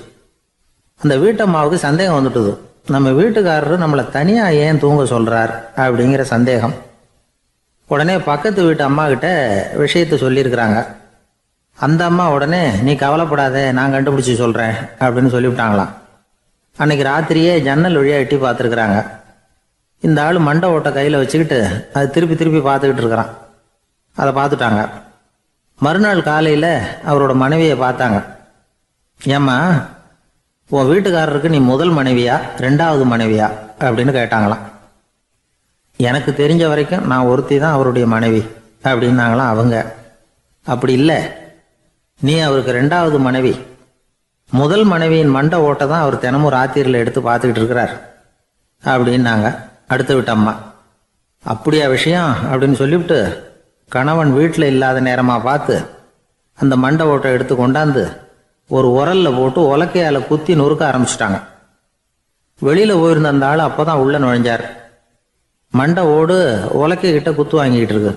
அந்த வீட்டம்மாவுக்கு சந்தேகம் வந்துட்டுது. நம்ம வீட்டுக்காரரு நம்மளை தனியாக ஏன் தூங்க சொல்கிறார் அப்படிங்கிற சந்தேகம். உடனே பக்கத்து வீட்டு அம்மா கிட்ட விஷயத்தை சொல்லியிருக்கிறாங்க. அந்த அம்மா உடனே, நீ கவலைப்படாத, நான் கண்டுபிடிச்சி சொல்கிறேன் அப்படின்னு சொல்லிவிட்டாங்களாம். அன்னைக்கு ராத்திரியே ஜன்னல் வழியாக எட்டி பார்த்துருக்குறாங்க. இந்த ஆள் மண்டை ஓட்டை கையில் வச்சுக்கிட்டு அது திருப்பி திருப்பி பார்த்துக்கிட்டு இருக்கிறான். அதை பார்த்துட்டாங்க. மறுநாள் காலையில் அவரோட மனைவியை பார்த்தாங்க. ஏம்மா, உன் வீட்டுக்காரருக்கு நீ முதல் மனைவியா 2வது மனைவியா அப்படின்னு கேட்டாங்களாம். எனக்கு தெரிஞ்ச வரைக்கும் நான் ஒருத்தி தான் அவருடைய மனைவி அப்படின்னாங்களாம் அவங்க. அப்படி இல்லை, நீ அவருக்கு 2வது மனைவி. முதல் மனைவியின் மண்டை ஓட்டை தான் அவர் தினமும் ராத்திரியில் எடுத்து பார்த்துக்கிட்டு இருக்கிறார் அப்படின்னாங்க அடுத்த வீட்டு அம்மா. அப்படியா விஷயம் அப்படின்னு சொல்லிவிட்டு கணவன் வீட்டில் இல்லாத நேரமாக பார்த்து அந்த மண்டை ஓட்டை எடுத்து கொண்டாந்து ஒரு உரலில் போட்டு உலக்கையால் குத்தி நொறுக்க ஆரம்பிச்சிட்டாங்க. வெளியில் போயிருந்த அந்த ஆள் அப்போ தான் உள்ளே நுழைஞ்சார். மண்டை ஓடு உலக்கை கிட்ட குத்து வாங்கிக்கிட்டு இருக்கு.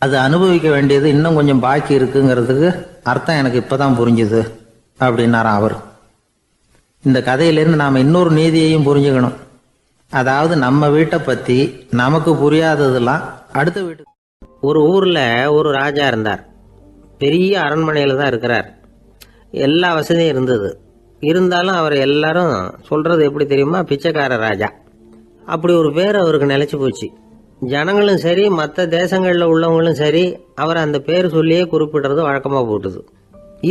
அது அனுபவிக்க வேண்டியது இன்னும் கொஞ்சம் பாக்கி இருக்குங்கிறதுக்கு அர்த்தம் எனக்கு இப்போ தான் புரிஞ்சுது அப்படின்னாராம் அவர். இந்த கதையிலேருந்து நாம் இன்னொரு நீதியையும் புரிஞ்சுக்கணும். அதாவது நம்ம வீட்டை பற்றி நமக்கு புரியாததெல்லாம் அடுத்த வீட்டுக்கு. ஒரு ஊரில் ஒரு ராஜா இருந்தார். பெரிய அரண்மனையில் தான் இருக்கிறார். எல்லா வசதியும் இருந்தது. இருந்தாலும் அவர் எல்லாரும் சொல்கிறது எப்படி தெரியுமா, பிச்சைக்கார ராஜா. அப்படி ஒரு பேர் அவருக்கு நிலைச்சி போச்சு. ஜனங்களும் சரி, மற்ற தேசங்களில் உள்ளவங்களும் சரி, அவர் அந்த பேர் சொல்லியே குறிப்பிடுறது வழக்கமாக போட்டுது.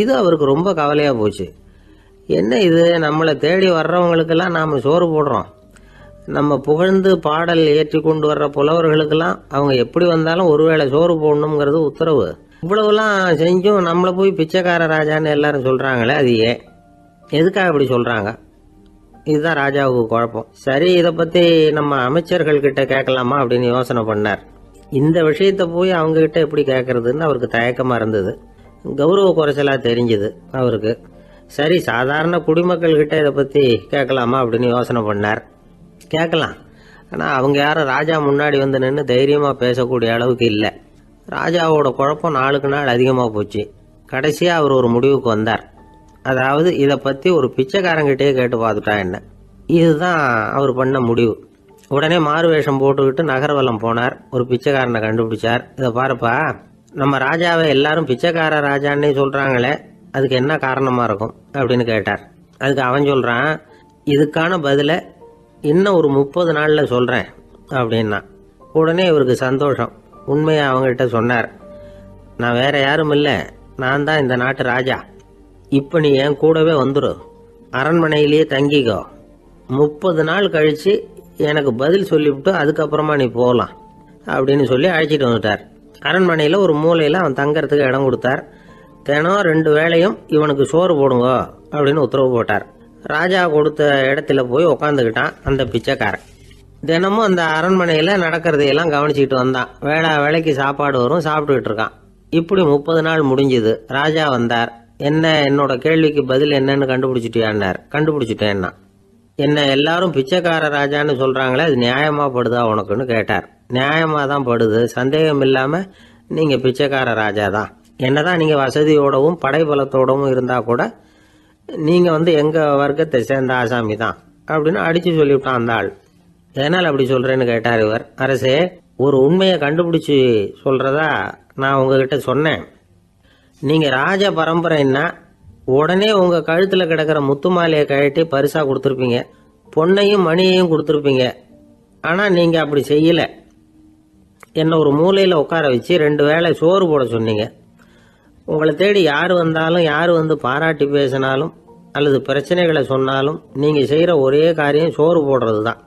இது அவருக்கு ரொம்ப கவலையாக போச்சு. என்ன இது, நம்மளை தேடி வர்றவங்களுக்கெல்லாம் நாம் சோறு போடுறோம், நம்ம புகழ்ந்து பாடல் ஏற்றி கொண்டு வர்ற புலவர்களுக்கெல்லாம் அவங்க எப்படி வந்தாலும் ஒருவேளை சோறு போடணுங்கிறது உத்தரவு. இவ்வளவுலாம் செஞ்சும் நம்மளை போய் பிச்சைக்கார ராஜான்னு எல்லாரும் சொல்கிறாங்களே, அது ஏன், எதுக்காக அப்படி சொல்கிறாங்க? இதுதான் ராஜாவுக்கு குழப்பம். சரி, இதை பற்றி நம்ம அமைச்சர்கள்கிட்ட கேட்கலாமா அப்படின்னு யோசனை பண்ணார். இந்த விஷயத்தை போய் அவங்ககிட்ட எப்படி கேட்கறதுன்னு அவருக்கு தயக்கமாக இருந்தது. கௌரவ குறைச்சலாக தெரிஞ்சுது அவருக்கு. சரி, சாதாரண குடிமக்கள்கிட்ட இதை பற்றி கேட்கலாமா அப்படின்னு யோசனை பண்ணார். கேட்கலாம், ஆனால் அவங்க யாரும் ராஜா முன்னாடி வந்து நின்று தைரியமாக பேசக்கூடிய அளவுக்கு இல்லை. ராஜாவோட குழப்பம் நாளுக்கு நாள் அதிகமாக போச்சு. கடைசியாக அவர் ஒரு முடிவுக்கு வந்தார். அதாவது இதை பற்றி ஒரு பிச்சைக்காரங்கிட்டே கேட்டு பார்த்துட்டா என்ன. இதுதான் அவர் பண்ண முடிவு. உடனே மாறு வேஷம் போட்டுக்கிட்டு நகர்வலம் போனார். ஒரு பிச்சைக்காரனை கண்டுபிடிச்சார். இதை பாருப்பா, நம்ம ராஜாவை எல்லாரும் பிச்சைக்கார ராஜான்னே சொல்கிறாங்களே, அதுக்கு என்ன காரணமாக இருக்கும் அப்படின்னு கேட்டார். அதுக்கு அவன் சொல்கிறான், இதுக்கான பதிலை இன்னும் ஒரு 30 நாளில் சொல்கிறேன் அப்படின்னா. உடனே இவருக்கு சந்தோஷம். உண்மையை அவங்ககிட்ட சொன்னார். நான் வேற யாரும் இல்லை, நான் தான் இந்த நாட்டு ராஜா. இப்போ நீ என் கூடவே வந்துடு, அரண்மனையிலேயே தங்கிக்கோ. 30 நாள் கழித்து எனக்கு பதில் சொல்லிவிட்டு அதுக்கப்புறமா நீ போகலாம் அப்படின்னு சொல்லி அழைச்சிட்டு வந்துட்டார். அரண்மனையில் ஒரு மூலையில் அவன் தங்கறதுக்கு இடம் கொடுத்தார். தினம் 2 வேளையும் இவனுக்கு சோறு போடுங்க அப்படின்னு உத்தரவு போட்டார். ராஜா கொடுத்த இடத்துல போய் உக்காந்துக்கிட்டான் அந்த பிச்சைக்காரன். தினமும் அந்த அரண்மனையில் நடக்கிறதையெல்லாம் கவனிச்சிக்கிட்டு வந்தான். வேளைக்கு சாப்பாடு வரும், சாப்பிட்டுக்கிட்டு இருக்கான். இப்படி 30 நாள் முடிஞ்சுது. ராஜா வந்தார். என்ன, என்னோட கேள்விக்கு பதில் என்னன்னு கண்டுபிடிச்சிட்டியான்னார். கண்டுபிடிச்சிட்டேன்னா. என்ன எல்லாரும் பிச்சைக்கார ராஜான்னு சொல்றாங்களே, அது நியாயமா படுதா உனக்குன்னு கேட்டார். நியாயமா தான் படுது, சந்தேகம் இல்லாம நீங்க பிச்சைக்கார ராஜா தான். என்னதான் நீங்க வசதியோடவும் படைபலத்தோடவும் இருந்தா கூட நீங்க எங்க வர்க்கத்தை சேர்ந்த ஆசாமி தான் அப்படின்னு அடிச்சு சொல்லிவிட்டான் அந்த ஆள். எதனால் அப்படி சொல்றேன்னு கேட்டார் இவர். அரசே, ஒரு உண்மையை கண்டுபிடிச்சி சொல்றதா நான் உங்ககிட்ட சொன்னேன். நீங்க ராஜ பரம்பரைன்னா உடனே உங்க கழுத்துல கிடக்கிற முத்து மாலையை கழட்டி பரிசா கொடுத்துருப்பீங்க, பொன்னையும் மணியையும் கொடுத்துருப்பீங்க. ஆனா நீங்க அப்படி செய்யல. என்ன ஒரு மூலையில உட்கார வச்சு 2 வேளை சோறு போட சொன்னீங்க. உங்களை தேடி யார் வந்தாலும், யார் பாராட்டி பேசினாலும் அல்லது பிரச்சனைகளை சொன்னாலும் நீங்க செய்யற ஒரே காரியம் சோறு போடுறது தான்.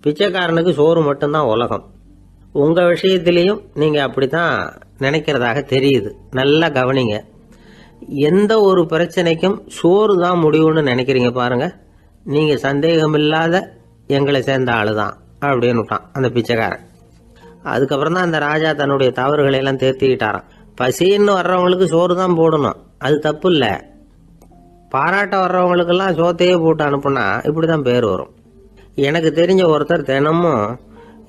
பிச்சைக்காரனுக்கு சோறு மட்டும்தான் உலகம். உங்க விஷயத்திலையும் நீங்க அப்படித்தான் நினைக்கிறதாக தெரியுது. நல்லா கவனிங்க. எந்த ஒரு பிரச்சனைக்கும் சோறு தான் முடிவுன்னு நினைக்கிறீங்க பாருங்க. நீங்க சந்தேகமில்லாத எங்களை சேர்ந்த ஆளுதான் அப்படின்னு விட்டான் அந்த பிச்சைக்காரன். அதுக்கப்புறம் தான் அந்த ராஜா தன்னுடைய தவறுகளை எல்லாம் தேர்த்திக்கிட்டாராம். பசின்னு வர்றவங்களுக்கு சோறு தான் போடணும், அது தப்பு இல்லை. பாராட்ட வர்றவங்களுக்கெல்லாம் சோத்தையே போட்டு அனுப்புனா இப்படிதான் பேர் வரும். எனக்கு தெரிஞ்ச ஒருத்தர் தினமும்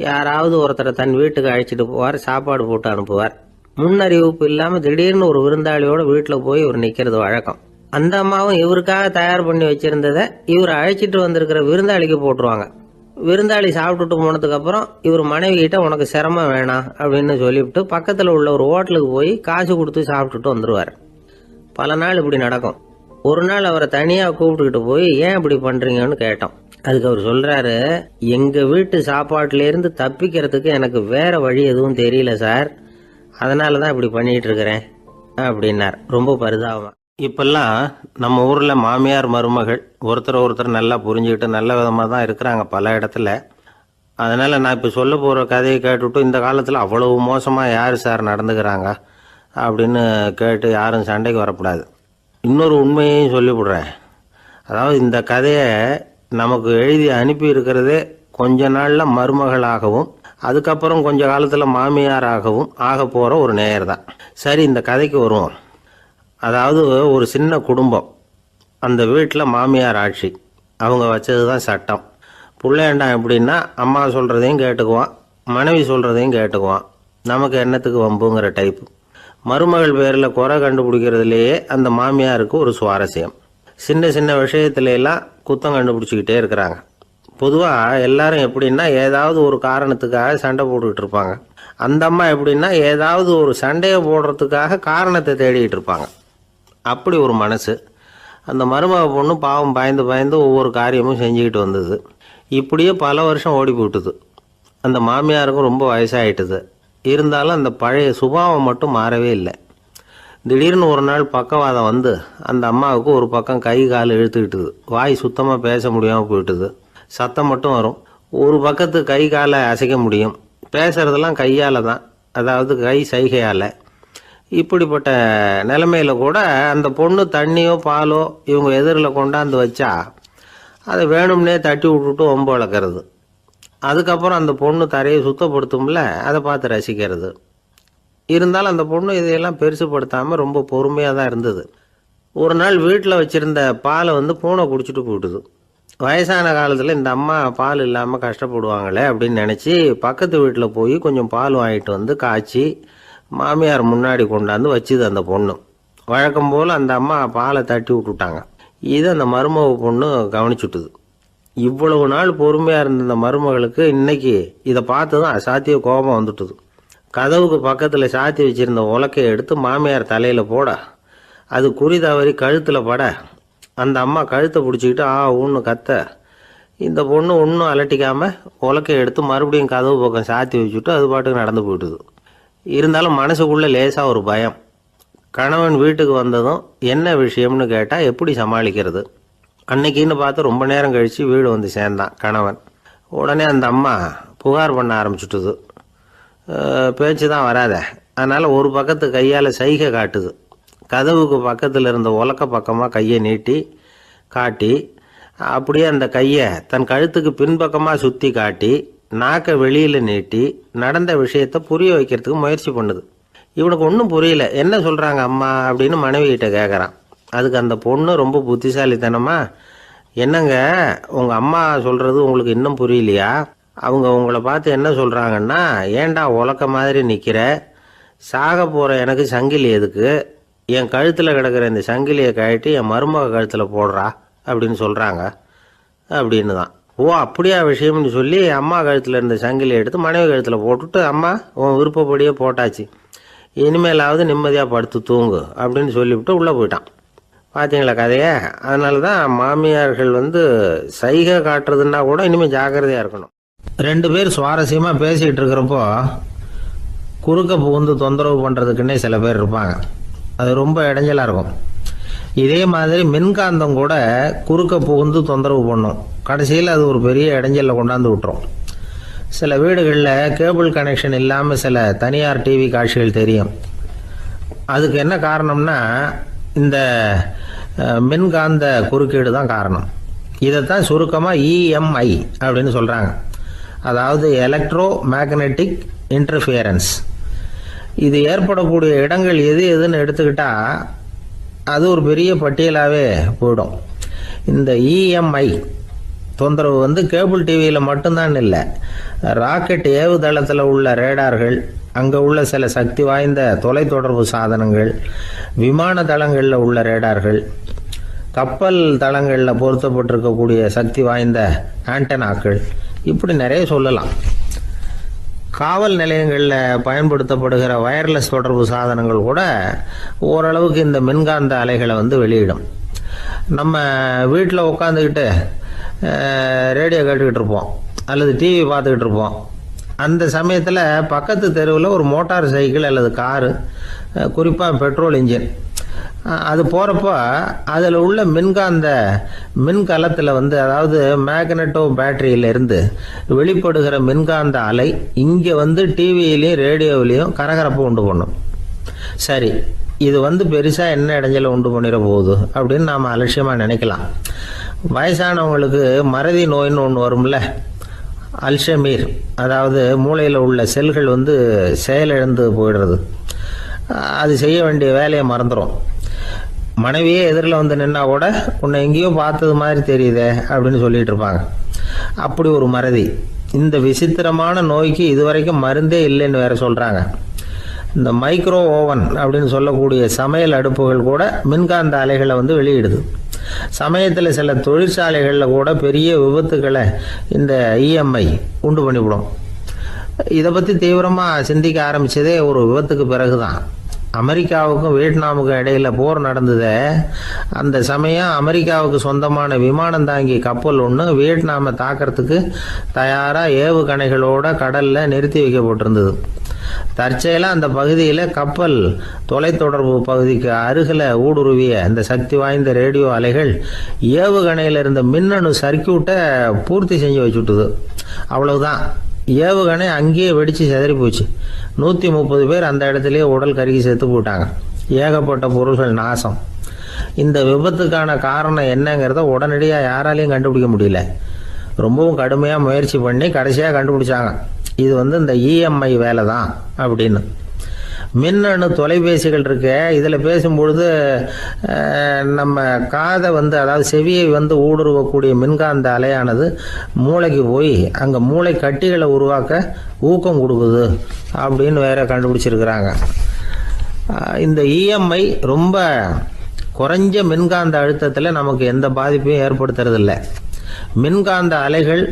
யாராவது ஒருத்தரை தன் வீட்டுக்கு அழைச்சிட்டு போவார், சாப்பாடு போட்டு அனுப்புவார். முன்னறிவிப்பு இல்லாம திடீர்னு ஒரு விருந்தாளியோட வீட்டில் போய் இவர் நிக்கிறது வழக்கம். அந்த அம்மாவும் இவருக்காக தயார் பண்ணி வச்சிருந்ததை இவர் அழைச்சிட்டு வந்திருக்கிற விருந்தாளிக்கு போட்டுருவாங்க. விருந்தாளி சாப்பிட்டுட்டு போனதுக்கு அப்புறம் இவர் மனைவி கிட்ட உனக்கு சிரமம் வேணாம் அப்படின்னு சொல்லிவிட்டு பக்கத்துல உள்ள ஒரு ஹோட்டலுக்கு போய் காசு கொடுத்து சாப்பிட்டுட்டு வந்துருவார். பல நாள் இப்படி நடக்கும். ஒரு நாள் அவரை தனியா கூப்பிட்டுக்கிட்டு போய் ஏன் இப்படி பண்றீங்கன்னு கேட்டோம். அதுக்கு அவர் சொல்றாரு, எங்க வீட்டு சாப்பாட்டுல இருந்து தப்பிக்கிறதுக்கு எனக்கு வேற வழி எதுவும் தெரியல சார், அதனாலதான் இப்படி பண்ணிட்டு இருக்கிறேன் அப்படின்னார். ரொம்ப பரிதாபமா. இப்பெல்லாம் நம்ம ஊர்ல மாமியார் மருமகள் ஒருத்தர் நல்லா புரிஞ்சுக்கிட்டு நல்ல விதமா தான் இருக்கிறாங்க பல இடத்துல. அதனால நான் இப்ப சொல்ல போற கதையை கேட்டுவிட்டு இந்த காலத்துல அவ்வளவு மோசமா யாரு சார் நடந்துக்கிறாங்க அப்படின்னு கேட்டு யாரும் சண்டைக்கு வரக்கூடாது. இன்னொரு உண்மையையும் சொல்லிவிடுறேன். அதாவது இந்த கதையை நமக்கு எழுதி அனுப்பி இருக்கிறதே கொஞ்ச நாள்ல மருமகளாகவும் அதுக்கப்புறம் கொஞ்ச காலத்துல மாமியாராகவும் ஆக போற ஒரு நேயர் தான். சரி, இந்த கதைக்கு வருவோம். அதாவது ஒரு சின்ன குடும்பம், அந்த வீட்டில் மாமியார் ஆட்சி, அவங்க வச்சது தான் சட்டம். பிள்ளையண்டான் எப்படின்னா அம்மா சொல்கிறதையும் கேட்டுக்குவான், மனைவி சொல்கிறதையும் கேட்டுக்குவான். நமக்கு என்னத்துக்கு வம்புங்கிற டைப்பு. மருமகள் பேரில் குறை கண்டுபிடிக்கிறதுலேயே அந்த மாமியாருக்கு ஒரு சுவாரஸ்யம். சின்ன சின்ன விஷயத்துல எல்லாம் குத்தம் கண்டுபிடிச்சிக்கிட்டே இருக்கிறாங்க. பொதுவாக எல்லாரும் எப்படின்னா ஏதாவது ஒரு காரணத்துக்காக சண்டை போட்டுக்கிட்டு இருப்பாங்க. அந்த அம்மா எப்படின்னா ஏதாவது ஒரு சண்டையை போடுறதுக்காக காரணத்தை தேடிக்கிட்டு இருப்பாங்க. அப்படி ஒரு மனசு. அந்த மருமக பொண்ணு பாவம் பயந்து பயந்து ஒவ்வொரு காரியமும் செஞ்சுக்கிட்டு வந்தது. இப்படியே பல வருஷம் ஓடி போட்டுது. அந்த மாமியாருக்கும் ரொம்ப வயசாகிட்டுது. இருந்தாலும் அந்த பழைய சுபாவம் மட்டும் மாறவே இல்லை. திடீர்னு ஒரு நாள் பக்கவாதம் வந்து அந்த அம்மாவுக்கு ஒரு பக்கம் கை கால் இழுத்துக்கிட்டுது. வாய் சுத்தமாக பேச முடியாமல் போயிட்டுது. சத்தம் மட்டும் வரும். ஒரு பக்கத்து கை காலை அசைக்க முடியும். பேசுறதெல்லாம் கையால் தான், அதாவது கை சைகையால். இப்படிப்பட்ட நிலைமையில கூட அந்த பொண்ணு தண்ணியோ பாலோ இவங்க எதிரில் கொண்டாந்து வச்சா அதை வேணும்னே தட்டி விட்டுட்டு ஒம்பு வளர்க்குறது. அதுக்கப்புறம் அந்த பொண்ணு தரையை சுத்தப்படுத்தும்ல, அதை பார்த்து ரசிக்கிறது. இருந்தாலும் அந்த பொண்ணு இதையெல்லாம் பெருசுப்படுத்தாமல் ரொம்ப பொறுமையாக தான் இருந்தது. ஒரு நாள் வீட்டில் வச்சுருந்த பாலை பூனை குடிச்சிட்டு போயிட்டுது. வயசான காலத்தில் இந்த அம்மா பால் இல்லாமல் கஷ்டப்படுவாங்களே அப்படின்னு நினச்சி பக்கத்து வீட்டில் போய் கொஞ்சம் பால் வாங்கிட்டு காய்ச்சி மாமியார் முன்னாடி கொண்டாந்து வச்சுது அந்த பொண்ணு. வழக்கம் போல் அந்த அம்மா பாலை தட்டி விட்டுட்டாங்க. இது அந்த மருமக பொண்ணு கவனிச்சுட்டுது. இவ்வளவு நாள் பொறுமையாக இருந்த அந்த மருமகளுக்கு இன்னைக்கு இதை பார்த்து தான் அசாத்திய கோபம் வந்துட்டுது. கதவுக்கு பக்கத்தில் சாத்தி வச்சிருந்த உலக்கையை எடுத்து மாமியார் தலையில் போட, அது குறி தவறி கழுத்தில் பட, அந்த அம்மா கழுத்தை பிடிச்சிக்கிட்டு ஊன்னு கத்த, இந்த பொண்ணு ஒன்றும் அலட்டிக்காமல் உலக்கையை எடுத்து மறுபடியும் கதவு பக்கம் சாத்தி வச்சுட்டு அது பாட்டுக்கு நடந்து போயிட்டுது. இருந்தாலும் மனசுக்குள்ளே லேசாக ஒரு பயம். கணவன் வீட்டுக்கு வந்ததும் என்ன விஷயம்னு கேட்டால் எப்படி சமாளிக்கிறது. அன்னைக்குன்னு பார்த்து ரொம்ப நேரம் கழித்து வீடு சேர்ந்தான் கணவன். உடனே அந்த அம்மா புகார் பண்ண ஆரம்பிச்சுட்டுது. பேச்சு தான் வராத. அதனால் ஒரு பக்கத்து கையால் சைகை காட்டுது. கதவுக்கு பக்கத்தில் இருந்த உலக்க பக்கமாக கையை நீட்டி காட்டி அப்படியே அந்த கையை தன் கழுத்துக்கு பின்பக்கமாக சுற்றி காட்டி நாக்கை வெளியில் நீட்டி நடந்த விஷயத்தை புரிய வைக்கிறதுக்கு முயற்சி பண்ணுது. இவனுக்கு ஒன்றும் புரியல. என்ன சொல்கிறாங்க அம்மா அப்படின்னு மனைவிகிட்ட கேட்குறான். அதுக்கு அந்த பொண்ணு ரொம்ப புத்திசாலித்தனமா, என்னங்க உங்கள் அம்மா சொல்கிறது உங்களுக்கு இன்னும் புரியலையா? அவங்க உங்களை பார்த்து என்ன சொல்கிறாங்கன்னா, ஏன்டா உலக்க மாதிரி நிற்கிற, சாக போகிற எனக்கு சங்கிலி எதுக்கு, என் கழுத்தில் கிடக்கிற இந்த சங்கிலியை கழட்டி என் மருமக கழுத்தில் போடுறா அப்படின்னு சொல்கிறாங்க அப்படின்னு தான். ஓ அப்படியா விஷயம்னு சொல்லி அம்மா கழுத்தில் இருந்த சங்கிலியை எடுத்து மனைவி கழுத்தில் போட்டுட்டு, அம்மா உன் விருப்பப்படியே போட்டாச்சு, இனிமேலாவது நிம்மதியாக படுத்து தூங்கு அப்படின்னு சொல்லிவிட்டு உள்ளே போயிட்டான். பார்த்தீங்களா கதையை? அதனால தான் மாமியார்கள் சைகை காட்டுறதுன்னா கூட இனிமேல் ஜாக்கிரதையாக இருக்கணும். 2 பேர் சுவாரஸ்யமாக பேசிகிட்டு இருக்கிறப்போ குறுக்க புகுந்து தொந்தரவு பண்ணுறதுக்குன்னே சில பேர் இருப்பாங்க. அது ரொம்ப இடைஞ்சலாக இருக்கும். இதே மாதிரி மின்காந்தம் கூட குறுக்க புகுந்து தொந்தரவு பண்ணும். கடைசியில் அது ஒரு பெரிய இடைஞ்சலில் கொண்டாந்து விட்டுரும். சில வீடுகளில் கேபிள் கனெக்ஷன் இல்லாமல் சில தனியார் டிவி காட்சிகள் தெரியும். அதுக்கு என்ன காரணம்னா இந்த மின்காந்த குறுக்கீடு தான் காரணம். இதைத்தான் சுருக்கமாக இஎம்ஐ அப்படின்னு சொல்கிறாங்க. அதாவது எலக்ட்ரோ மேக்னெட்டிக் இன்டர்ஃபியரன்ஸ். இது ஏற்படக்கூடிய இடங்கள் எது எதுன்னு எடுத்துக்கிட்டால் அது ஒரு பெரிய பட்டியலாகவே போயிடும். இந்த இஎம்ஐ தொந்தரவு கேபிள் டிவியில் மட்டும்தான் இல்லை, ராக்கெட் ஏவுதளத்தில் உள்ள ரேடார்கள், அங்கே உள்ள சில சக்தி வாய்ந்த தொலைத்தொடர்பு சாதனங்கள், விமான தளங்களில் உள்ள ரேடார்கள், கப்பல் தளங்களில் பொருத்தப்பட்டிருக்கக்கூடிய சக்தி வாய்ந்த ஆண்டனாக்கள், இப்படி நிறைய சொல்லலாம். காவல் நிலையங்களில் பயன்படுத்தப்படுகிற வயர்லெஸ் தொடர்பு சாதனங்கள் கூட ஓரளவுக்கு இந்த மின்காந்த அலைகளை வெளியிடும். நம்ம வீட்டில் உட்காந்துக்கிட்டு ரேடியோ கேட்டுக்கிட்டு இருப்போம் அல்லது டிவி பார்த்துக்கிட்டு இருப்போம். அந்த சமயத்தில் பக்கத்து தெருவில் ஒரு மோட்டார் சைக்கிள் அல்லது காரு, குறிப்பாக பெட்ரோல் இன்ஜின், அது போகிறப்போ அதில் உள்ள மின்கலத்தில் அதாவது மேக்னெட்டோ பேட்டரியிலிருந்து வெளிப்படுகிற மின்காந்த அலை இங்கே டிவியிலையும் ரேடியோவிலையும் கரகரப்பை உண்டு பண்ணும். சரி, இது பெருசாக என்ன இடைஞ்சலை உண்டு பண்ணிட போகுது அப்படின்னு நாம் அலட்சியமாக நினைக்கலாம். வயசானவங்களுக்கு மறதி நோயின்னு ஒன்று வரும்ல, அல்ஷமீர், அதாவது மூளையில் உள்ள செல்கள் செயலிழந்து போயிடுறது. அது செய்ய வேண்டிய வேலையை மறந்துடும். மனைவியே எதிரில் நின்னா கூட உன்னை எங்கேயோ பார்த்தது மாதிரி தெரியுதே அப்படின்னு சொல்லிட்டு இருப்பாங்க. அப்படி ஒரு மறதி. இந்த விசித்திரமான நோய்க்கு இதுவரைக்கும் மருந்தே இல்லைன்னு வேற சொல்கிறாங்க. இந்த மைக்ரோ ஓவன் அப்படின்னு சொல்லக்கூடிய சமையல் அடுப்புகள் கூட மின்காந்த அலைகளை வெளியிடுது. சமயத்தில் சில தொழிற்சாலைகளில் கூட பெரிய விபத்துக்களை இந்த இஎம்ஐ உண்டு பண்ணிவிடும். இதை பற்றி தீவிரமாக சிந்திக்க ஆரம்பித்ததே ஒரு விபத்துக்கு பிறகு தான். அமெரிக்காவுக்கும் வியட்நாமுக்கும் இடையில் போர் நடந்தது. அந்த சமயம் அமெரிக்காவுக்கு சொந்தமான விமானம் தாங்கி கப்பல் ஒன்று வியட்நாமை தாக்கிறதுக்கு தயாராக ஏவுகணைகளோட கடலில் நிறுத்தி வைக்கப்பட்டிருந்தது. தற்செயலாக அந்த பகுதியில் கப்பல் தொலைத்தொடர்பு பகுதிக்கு அருகில் ஊடுருவிய இந்த சக்தி வாய்ந்த ரேடியோ அலைகள் ஏவுகணையில் இருந்த மின்னணு சர்க்கியூட்டை பூர்த்தி செஞ்சு வச்சுட்டுது. அவ்வளவுதான், ஏவுகணை அங்கேயே வெடித்து சிதறி போச்சு. 130 பேர் அந்த இடத்துலயே உடல் கருகி செத்து போட்டாங்க. ஏகப்பட்ட பொருள்கள் நாசம். இந்த விபத்துக்கான காரணம் என்னங்கிறத உடனடியாக யாராலையும் கண்டுபிடிக்க முடியல. ரொம்பவும் கடுமையாக முயற்சி பண்ணி கடைசியாக கண்டுபிடிச்சாங்க. இது இந்த இஎம்ஐ வேலை தான் அப்படின்னு. மின்னணு தொலைபேசிகள் இருக்கு. இதில் பேசும்பொழுது நம்ம காதை அதாவது செவியை ஊடுருவக்கூடிய மின்காந்த அலையானது மூளைக்கு போய் அங்கே மூளை கட்டிகளை உருவாக்க ஊக்கம் கொடுக்குது அப்படின்னு வேற கண்டுபிடிச்சிருக்கிறாங்க. இந்த இஎம்ஐ ரொம்ப குறைஞ்ச மின்காந்த அழுத்தத்தில் நமக்கு எந்த பாதிப்பையும் ஏற்படுத்துறதில்லை. மின்காந்த அலைகள்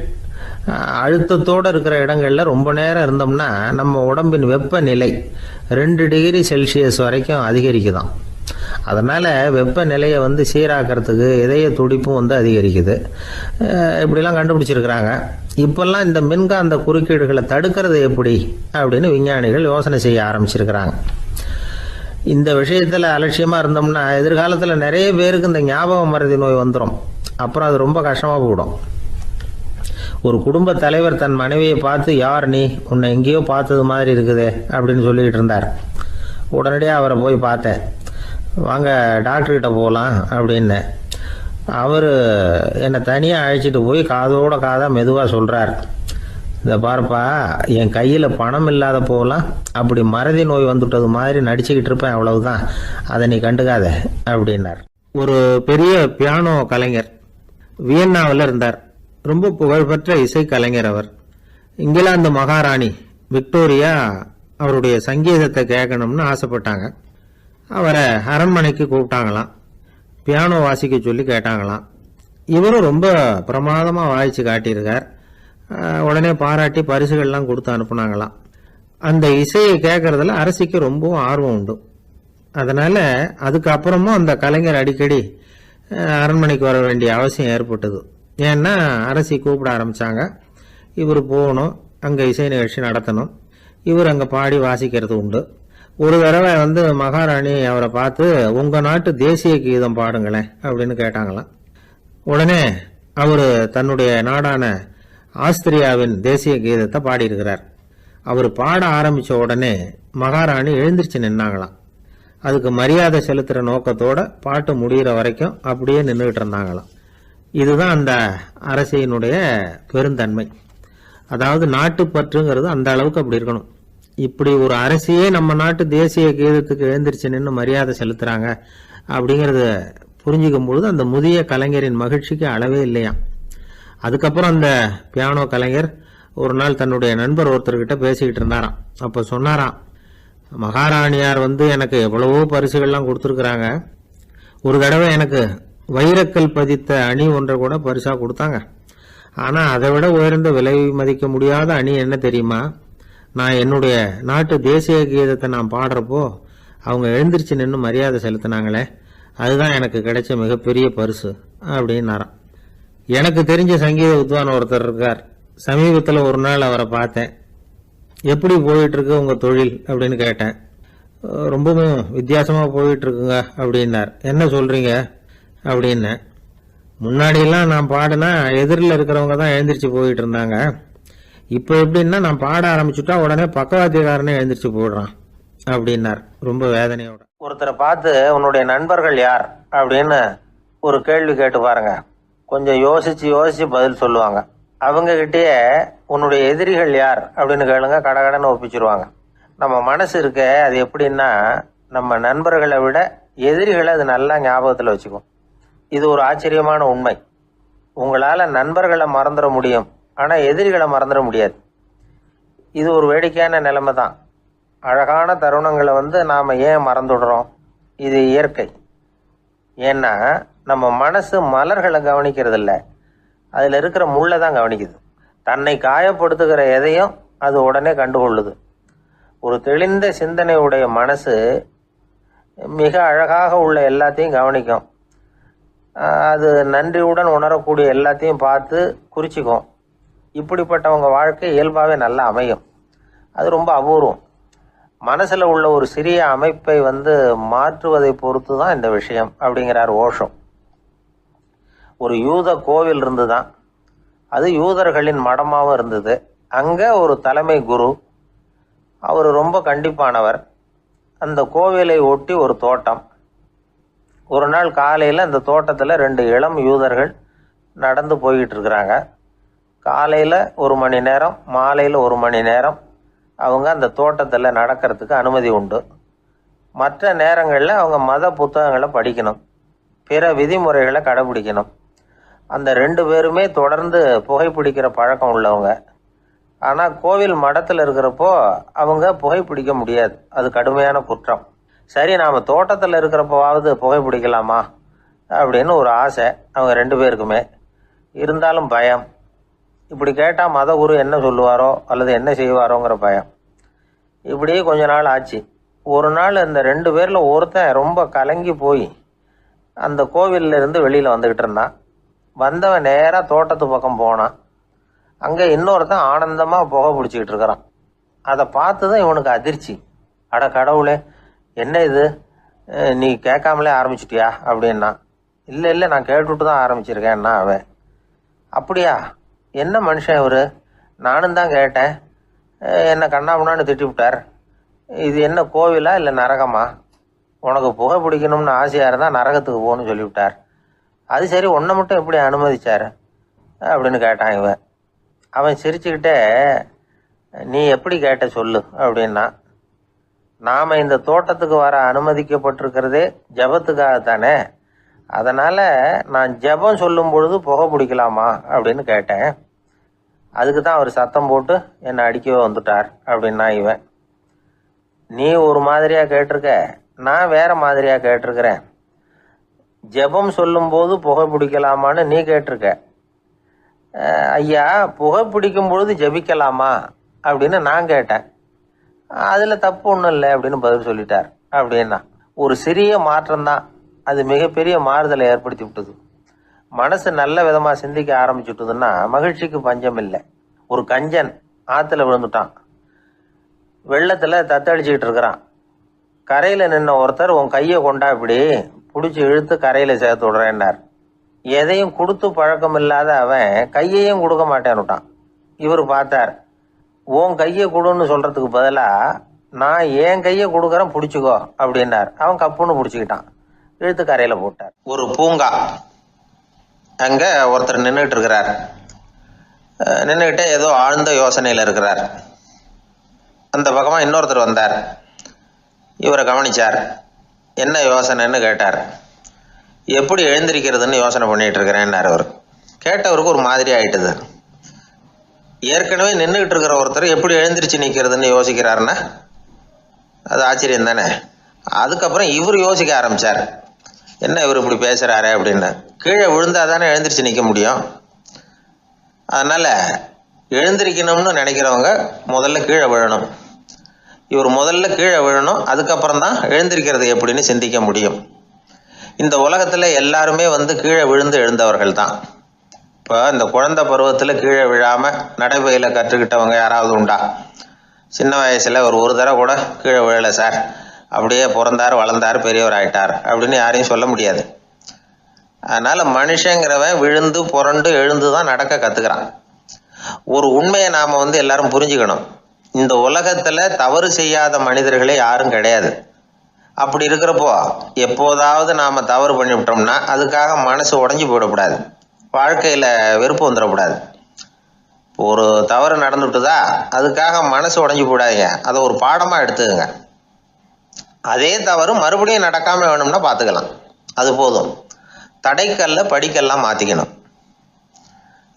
அழுத்தத்தோடு இருக்கிற இடங்களில் ரொம்ப நேரம் இருந்தோம்னா நம்ம உடம்பின் வெப்பநிலை 2 டிகிரி செல்சியஸ் வரைக்கும் அதிகரிக்குதாம். அதனால் வெப்பநிலையை சீராக்கிறதுக்கு இதய துடிப்பும் அதிகரிக்குது. இப்படிலாம் கண்டுபிடிச்சிருக்கிறாங்க. இப்போல்லாம் இந்த மின்காந்த குறுக்கீடுகளை தடுக்கிறது எப்படி அப்படின்னு விஞ்ஞானிகள் யோசனை செய்ய ஆரம்பிச்சிருக்கிறாங்க. இந்த விஷயத்தில் அலட்சியமாக இருந்தோம்னா எதிர்காலத்தில் நிறைய பேருக்கு இந்த ஞாபக மறதி நோய் வந்துடும். அப்புறம் அது ரொம்ப கஷ்டமாக போயிடும். ஒரு குடும்ப தலைவர் தன் மனைவியை பார்த்து, யார் நீ, உன்னை எங்கேயோ பார்த்தது மாதிரி இருக்குதே அப்படின்னு சொல்லிக்கிட்டு இருந்தார். உடனடியாக அவரை போய் பார்த்தேன். வாங்க டாக்டர்கிட்ட போகலாம் அப்படின்னு. அவர் என்னை தனியாக அழைச்சிட்டு போய் காதோட காதாக மெதுவாக சொல்கிறார், இதை பாருப்பா, என் கையில் பணம் இல்லாத போகலாம், அப்படி மறதி நோய் வந்துவிட்டது மாதிரி நடிச்சுக்கிட்டு இருப்பேன், அவ்வளவுதான், அதை நீ கண்டுக்காத அப்படின்னார். ஒரு பெரிய பியானோ கலைஞர் வியன்னாவில் இருந்தார். ரொம்ப புகழ்பெற்ற இசை கலைஞர் அவர். இங்கிலாந்து மகாராணி விக்டோரியா அவருடைய சங்கீதத்தை கேட்கணும்னு ஆசைப்பட்டாங்க. அவரை அரண்மனைக்கு கூப்பிட்டாங்களாம். பியானோ வாசிக்க சொல்லி கேட்டாங்களாம். இவரும் ரொம்ப பிரமாதமாக வாய்ச்சி காட்டியிருக்கார். உடனே பாராட்டி பரிசுகள்லாம் கொடுத்து அனுப்புனாங்களாம். அந்த இசையை கேட்கறதுல அரசிக்கு ரொம்பவும் ஆர்வம் உண்டு. அதனால அதுக்கப்புறமும் அந்த கலைஞர் அடிக்கடி அரண்மனைக்கு வர வேண்டிய அவசியம் ஏற்பட்டது. ஏன்னா அரசி கூப்பிட ஆரம்பிச்சாங்க. இவர் போகணும், அங்கே இசை நிகழ்ச்சி நடத்தணும். இவர் அங்கே பாடி வாசிக்கிறது உண்டு. ஒரு தடவை மகாராணி அவரை பார்த்து, உங்கள் நாட்டு தேசிய கீதம் பாடுங்களேன் அப்படின்னு கேட்டாங்களாம். உடனே அவர் தன்னுடைய நாடான ஆஸ்திரியாவின் தேசிய கீதத்தை பாடியிருக்கிறார். அவர் பாட ஆரம்பித்த உடனே மகாராணி எழுந்திருச்சு நின்னாங்களாம். அதுக்கு மரியாதை செலுத்துகிற நோக்கத்தோட பாட்டு முடிகிற வரைக்கும் அப்படியே நின்றுகிட்டு இருந்தாங்களாம். இதுதான் அந்த அரசியினுடைய பெருந்தன்மை. அதாவது நாட்டுப்பற்றுங்கிறது அந்த அளவுக்கு அப்படி இருக்கணும். இப்படி ஒரு அரசியே நம்ம நாட்டு தேசிய கீதத்துக்கு எழுந்திருச்சு நின்று மரியாதை செலுத்துறாங்க அப்படிங்கிறத புரிஞ்சுக்கும் பொழுது அந்த முதிய கலைஞரின் மகிழ்ச்சிக்கு அளவே இல்லையாம். அதுக்கப்புறம் அந்த பியானோ கலைஞர் ஒரு நாள் தன்னுடைய நண்பர் ஒருத்தர்கிட்ட பேசிக்கிட்டு இருந்தாராம். அப்போ சொன்னாராம், மகாராணியார் எனக்கு எவ்வளவோ பரிசுகள்லாம் கொடுத்துருக்குறாங்க. ஒரு தடவை எனக்கு வைரக்கல் பதித்த அணி ஒன்றை கூட பரிசாக கொடுத்தாங்க. ஆனால் அதை விட உயர்ந்த விலை மதிக்க முடியாத அணி என்ன தெரியுமா? நான் என்னுடைய நாட்டு தேசிய கீதத்தை நான் பாடுறப்போ அவங்க எழுந்திருச்சு நின்று மரியாதை செலுத்தினாங்களே, அதுதான் எனக்கு கிடைச்ச மிகப்பெரிய பரிசு அப்படின்னாராம். எனக்கு தெரிஞ்ச சங்கீத வித்வான் ஒருத்தர் இருக்கார். சமீபத்தில் ஒரு நாள் அவரை பார்த்தேன். எப்படி போயிட்டுருக்கு உங்கள் தொழில் அப்படின்னு கேட்டேன். ரொம்பவும் வித்தியாசமாக போயிட்டுருக்குங்க அப்படின்னார். என்ன சொல்கிறீங்க அப்படின்னு. முன்னாடியெல்லாம் நான் பாடினா எதிரில் இருக்கிறவங்க தான் எழுந்திரிச்சு போயிட்டு இருந்தாங்க. இப்போ எப்படின்னா நான் பாட ஆரம்பிச்சுட்டா உடனே பக்கவாத்தியக்காரனே எழுந்திரிச்சு போயிடுறான் அப்படின்னார் ரொம்ப வேதனையோட. ஒருத்தரை பார்த்து உன்னுடைய நண்பர்கள் யார் அப்படின்னு ஒரு கேள்வி கேட்டு பாருங்க. கொஞ்சம் யோசிச்சு யோசிச்சு பதில் சொல்லுவாங்க. அவங்க கிட்டேயே உன்னுடைய எதிரிகள் யார் அப்படின்னு கேளுங்க, கடகடன்னு ஒப்பிச்சிருவாங்க. நம்ம மனசு இருக்க அது எப்படின்னா, நம்ம நண்பர்களை விட எதிரிகளை அது நல்லா ஞாபகத்தில் வச்சுக்கும். இது ஒரு ஆச்சரியமான உண்மை. உங்களால் நண்பர்களை மறந்துட முடியும், ஆனால் எதிரிகளை மறந்துட முடியாது. இது ஒரு வேடிக்கையான நிலைமை தான். அழகான தருணங்களை நாம் ஏன் மறந்துடுறோம்? இது இயற்கை. ஏன்னா நம்ம மனசு மலர்களை கவனிக்கிறது இல்லை, அதில் இருக்கிற முள்ளை தான் கவனிக்குது. தன்னை காயப்படுத்துகிற எதையும் அது உடனே கண்டுகொள்ளுது. ஒரு தெளிந்த சிந்தனையுடைய மனசு மிக அழகாக உள்ள எல்லாத்தையும் கவனிக்கும். அது நன்றியுடன் உணரக்கூடிய எல்லாத்தையும் பார்த்து குறிச்சிக்கும். இப்படிப்பட்டவங்க வாழ்க்கை இயல்பாகவே நல்லா அமையும். அது ரொம்ப அபூர்வம். மனசில் உள்ள ஒரு சிறிய அமைப்பை மாற்றுவதை பொறுத்து தான் இந்த விஷயம் அப்படிங்கிறார் ஓஷோ. ஒரு யூத கோவில் இருந்து தான், அது யூதர்களின் மடமாகவும் இருந்தது. அங்கே ஒரு தலைமை குரு, அவர் ரொம்ப கண்டிப்பானவர். அந்த கோவிலை ஒட்டி ஒரு தோட்டம். ஒரு நாள் காலையில் அந்த தோட்டத்தில் 2 இளம் யூதர்கள் நடந்து போய்கிட்டு இருக்கிறாங்க. காலையில் 1 மணி நேரம், மாலையில் 1 மணி நேரம் அவங்க அந்த தோட்டத்தில் நடக்கிறதுக்கு அனுமதி உண்டு. மற்ற நேரங்களில் அவங்க மத புத்தகங்களை படிக்கணும், பிற விதிமுறைகளை கடைபிடிக்கணும். அந்த 2 பேருமே தொடர்ந்து புகைப்பிடிக்கிற பழக்கம் உள்ளவங்க. ஆனால் கோவில் மடத்தில் இருக்கிறப்போ அவங்க புகைப்பிடிக்க முடியாது, அது கடுமையான குற்றம். சரி, நாம் தோட்டத்தில் இருக்கிறப்போவாவது புகைப்பிடிக்கலாமா அப்படின்னு ஒரு ஆசை அவங்க 2 பேருக்குமே. இருந்தாலும் பயம். இப்படி கேட்டால் மத குரு என்ன சொல்லுவாரோ அல்லது என்ன செய்வாரோங்கிற பயம். இப்படியே கொஞ்ச நாள் ஆச்சு. ஒரு நாள் இந்த 2 பேரில் ஒருத்தன் ரொம்ப கலங்கி போய் அந்த கோவிலில் இருந்து வெளியில் வந்துக்கிட்டு இருந்தான். வந்தவன் நேராக தோட்டத்து பக்கம் போனான். அங்கே இன்னொருத்தன் ஆனந்தமாக புகை பிடிச்சிக்கிட்டு இருக்கிறான். அதை பார்த்து தான் இவனுக்கு அதிர்ச்சி. அட கடவுளே, என்ன இது, நீ கேட்காமலே ஆரம்பிச்சிட்டியா அப்படின்னா. இல்லை நான் கேட்டுவிட்டு தான் ஆரம்பிச்சிருக்கேன்னா அவன். அப்படியா, என்ன மனுஷன் இவர், நானும் தான் கேட்டேன், என்னை கண்ணாமுன்னான்னு திட்டி விட்டார். இது என்ன கோவிலா இல்லை நரகமா? உனக்கு புகை பிடிக்கணும்னு ஆசையாக இருந்தால் நரகத்துக்கு போகணும்னு சொல்லிவிட்டார். அது சரி, உன்னை மட்டும் எப்படி அனுமதிச்சார் அப்படின்னு கேட்டான் இவன். அவன் சிரிச்சுக்கிட்டே, நீ எப்படி கேட்ட சொல்லு அப்படின்னா, நாம் இந்த தோட்டத்துக்கு வர அனுமதிக்கப்பட்டிருக்கிறதே ஜபத்துக்காகத்தானே, அதனால் நான் ஜபம் சொல்லும் பொழுது புகை பிடிக்கலாமா அப்படின்னு கேட்டேன். அதுக்கு தான் அவர் சத்தம் போட்டு என்னை அடிக்கவே வந்துட்டார் அப்படின்னா இவன். நீ ஒரு மாதிரியாக கேட்டிருக்க, நான் வேற மாதிரியாக கேட்டிருக்கிறேன். ஜெபம் சொல்லும்போது புகை பிடிக்கலாமான்னு நீ கேட்டிருக்க. ஐயா, புகை பிடிக்கும் பொழுது ஜெபிக்கலாமா அப்படின்னு நான் கேட்டேன். அதில் தப்பு ஒன்றும் இல்லை அப்படின்னு பதில் சொல்லிட்டார் அப்படின்னா. ஒரு சிறிய மாற்றம்தான் அது மிகப்பெரிய மாறுதலை ஏற்படுத்தி விட்டது. மனசு நல்ல விதமாக சிந்திக்க ஆரம்பிச்சுட்டுதுன்னா மகிழ்ச்சிக்கு பஞ்சம் இல்லை. ஒரு கஞ்சன் ஆற்றுல விழுந்துட்டான், வெள்ளத்தில் தத்தளிச்சுக்கிட்டு இருக்கிறான். கரையில் நின்ன ஒருத்தர், உன் கையை கொண்டா இப்படி பிடிச்சி இழுத்து கரையில் சேர்த்து விடுறேன்னார். எதையும் கொடுத்து பழக்கம் இல்லாத அவன் கையையும் கொடுக்க மாட்டேன்னுட்டான். இவர் பார்த்தார், உன் கையை கொடுன்னு சொல்கிறதுக்கு பதிலாக நான் என் கையை கொடுக்குறேன் பிடிச்சிக்கோ அப்படின்னார். அவன் கப்புன்னு பிடிச்சிக்கிட்டான், இழுத்து கரையில் போட்டார். ஒரு பூங்கா, அங்கே ஒருத்தர் நின்றுட்டு இருக்கிறார். நின்றுக்கிட்டே ஏதோ ஆழ்ந்த யோசனையில் இருக்கிறார். அந்த பக்கமாக இன்னொருத்தர் வந்தார், இவரை கவனிச்சார். என்ன யோசனைன்னு கேட்டார். எப்படி எழுந்திருக்கிறதுன்னு யோசனை பண்ணிகிட்டு இருக்கிறேன்னார் அவர். கேட்டவருக்கு ஒரு மாதிரி ஆயிட்டுது. ஏற்கனவே நின்றுக்கிட்டு இருக்கிற ஒருத்தர் எப்படி எழுந்திரிச்சு நிற்கிறதுன்னு யோசிக்கிறாருன்னா அது ஆச்சரியம் தானே. அதுக்கப்புறம் இவர் யோசிக்க ஆரம்பித்தார், என்ன இவர் இப்படி பேசுகிறாரு அப்படின்னு. கீழே விழுந்தால் தானே எழுந்திரிச்சு நிற்க முடியும். அதனால் எழுந்திரிக்கணும்னு நினைக்கிறவங்க முதல்ல கீழே விழணும். இவர் முதல்ல கீழே விழணும், அதுக்கப்புறம் தான் எழுந்திருக்கிறது எப்படின்னு சிந்திக்க முடியும். இந்த உலகத்தில் எல்லாருமே கீழே விழுந்து எழுந்தவர்கள் தான். இப்போ இந்த குழந்தை பருவத்தில் கீழே விழாமல் நடைபயில கற்றுக்கிட்டவங்க யாராவது உண்டா? சின்ன வயசில் ஒரு தடவை கூட கீழே விழலை சார், அப்படியே பிறந்தார் வளர்ந்தார் பெரியவர் ஆயிட்டார் அப்படின்னு யாரையும் சொல்ல முடியாது. அதனால் மனுஷங்கிறவன் விழுந்து புரண்டு எழுந்து தான் நடக்க கற்றுக்கிறான். ஒரு உண்மையை நாம் எல்லாரும் புரிஞ்சுக்கணும். இந்த உலகத்தில் தவறு செய்யாத மனிதர்களே யாரும் கிடையாது. அப்படி இருக்கிறப்போ எப்போதாவது நாம் தவறு பண்ணிவிட்டோம்னா அதுக்காக மனசு உடஞ்சி போயிடக்கூடாது, வாழ்க்கையில் வெறுப்பு வந்துடக்கூடாது. ஒரு தவறு நடந்துவிட்டுதா அதுக்காக மனசு உடஞ்சி போடாதீங்க, அதை ஒரு பாடமாக எடுத்துக்கங்க. அதே தவறு மறுபடியும் நடக்காமல் வேணும்னா பார்த்துக்கலாம், அது போதும். தடைக்கல்ல படிக்கல்லாம் மாற்றிக்கணும்,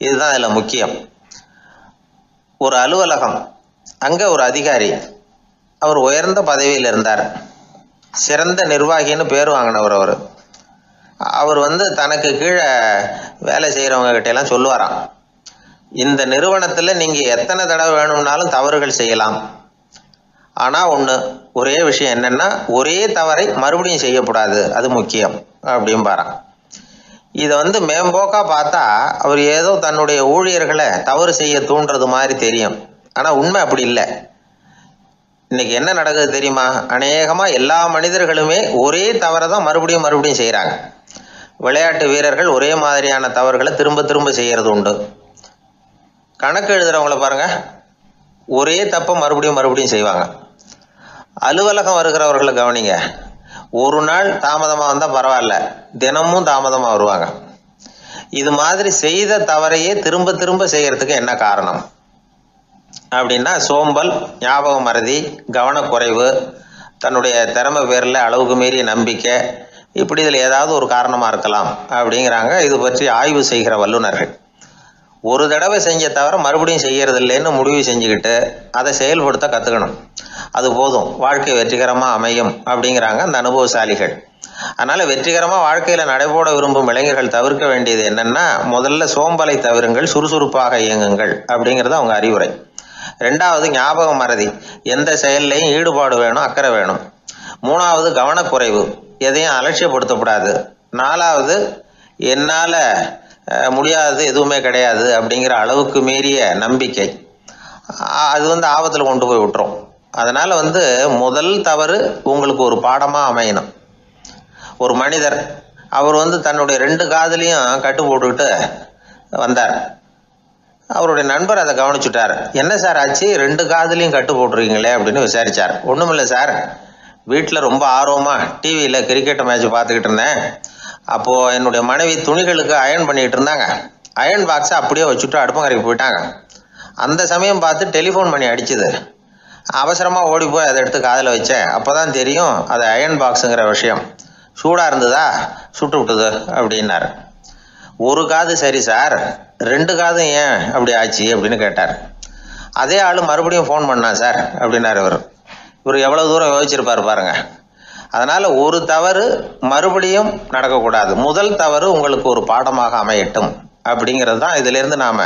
இதுதான் இதில் முக்கியம். ஒரு அலுவலகம், அங்கே ஒரு அதிகாரி, அவர் உயர்ந்த பதவியில் இருந்தார், சிறந்த நிர்வாகின்னு பேர் வாங்கினவர். அவர் தனக்கு கீழே வேலை செய்கிறவங்க கிட்டெல்லாம் சொல்லுவாராம், இந்த நிறுவனத்தில் நீங்கள் எத்தனை தடவை வேணும்னாலும் தவறுகள் செய்யலாம், ஆனால் ஒரே விஷயம் என்னென்னா ஒரே தவறை மறுபடியும் செய்யக்கூடாது, அது முக்கியம் அப்படிம்பாராம். இதை மேம்போக்காக பார்த்தா அவர் ஏதோ தன்னுடைய ஊழியர்களை தவறு செய்ய தூண்டுறது மாதிரி தெரியும். ஆனால் உண்மை அப்படி இல்லை. இன்னைக்கு என்ன நடக்குது தெரியுமா? அநேகமாக எல்லா மனிதர்களுமே ஒரே தவறை தான் மறுபடியும் மறுபடியும் செய்கிறாங்க. விளையாட்டு வீரர்கள் ஒரே மாதிரியான தவறுகளை திரும்ப திரும்ப செய்கிறது உண்டு. கணக்கு எழுதுகிறவங்கள பாருங்கள், ஒரே தப்பை மறுபடியும் மறுபடியும் செய்வாங்க. அலுவலகம் வருகிறவர்களை கவனிங்க, ஒரு நாள் தாமதமாக வந்தால் பரவாயில்ல, தினமும் தாமதமாக வருவாங்க. இது மாதிரி செய்த தவறையே திரும்ப திரும்ப செய்கிறதுக்கு என்ன காரணம் அப்படின்னா சோம்பல், ஞாபக மறதி, கவனக்குறைவு, தன்னுடைய திறமை பேரில் அளவுக்கு மீறிய நம்பிக்கை, இப்படி இதில் ஏதாவது ஒரு காரணமாக இருக்கலாம் அப்படிங்கிறாங்க இது பற்றி ஆய்வு செய்கிற வல்லுநர்கள். ஒரு தடவை செஞ்ச தவிர மறுபடியும் செய்கிறது இல்லைன்னு முடிவு செஞ்சுக்கிட்டு அதை செயல்படுத்த கற்றுக்கணும், அது போதும், வாழ்க்கை வெற்றிகரமாக அமையும் அப்படிங்கிறாங்க அந்த அனுபவசாலிகள். அதனால் வெற்றிகரமாக வாழ்க்கையில் நடைபோட விரும்பும் இளைஞர்கள் தவிர்க்க வேண்டியது என்னென்னா, முதல்ல சோம்பலை தவிருங்கள், சுறுசுறுப்பாக இயங்குங்கள் அப்படிங்கிறது அவங்க அறிவுரை. ரெண்டாவது ஞாபக மறதி, எந்த செயல்லையும் ஈடுபாடு வேணும், அக்கறை வேணும். மூணாவது கவனக்குறைவு, எதையும் அலட்சியப்படுத்தக்கூடாது. நாலாவது என்னால் முடியாது, எதுவுமே கிடையாது அப்படிங்கிற அளவுக்கு மீறிய நம்பிக்கை, அது ஆபத்தில் கொண்டு போய் விட்டுரும். அதனால் முதல் தவறு உங்களுக்கு ஒரு பாடமாக அமையணும். ஒரு மனிதர் அவர் தன்னுடைய 2 காதுலையும் கட்டு போட்டுக்கிட்டு வந்தார். அவருடைய நண்பர் அதை கவனிச்சுட்டார். என்ன சார் ஆச்சு, 2 காதுலையும் கட்டு போட்டுருக்கீங்களே அப்படின்னு விசாரிச்சார். ஒன்றுமில்லை சார், வீட்டில் ரொம்ப ஆர்வமாக டிவியில் கிரிக்கெட் மேட்ச் பார்த்துக்கிட்டு இருந்தேன். அப்போது என்னுடைய மனைவி துணிகளுக்கு அயர்ன் பண்ணிக்கிட்டு இருந்தாங்க. அயர்ன் பாக்ஸை அப்படியே வச்சுட்டு அடுப்பங்கரைக்கு போயிட்டாங்க. அந்த சமயம் பார்த்து டெலிஃபோன் பண்ணி அடிச்சுது. அவசரமாக ஓடி போய் அதை எடுத்து காதில் வச்சேன். அப்போ தான் தெரியும் அது அயர்ன் பாக்ஸுங்கிற விஷயம். சூடாக இருந்ததா, சுட்டு விட்டுது அப்படின்னாரு. 1 காது சரி சார், 2 காதும் ஏன் அப்படி ஆச்சு அப்படின்னு கேட்டார். அதே ஆள் மறுபடியும் ஃபோன் பண்ணான் சார் அப்படின்னாரு இவர். எவ்வளோ தூரம் யோசிச்சிருப்பார் பாருங்க. அதனால் ஒரு தவறு மறுபடியும் நடக்கக்கூடாது. முதல் தவறு உங்களுக்கு ஒரு பாடமாக அமையட்டும் அப்படிங்கிறது தான் இதிலிருந்து நாம்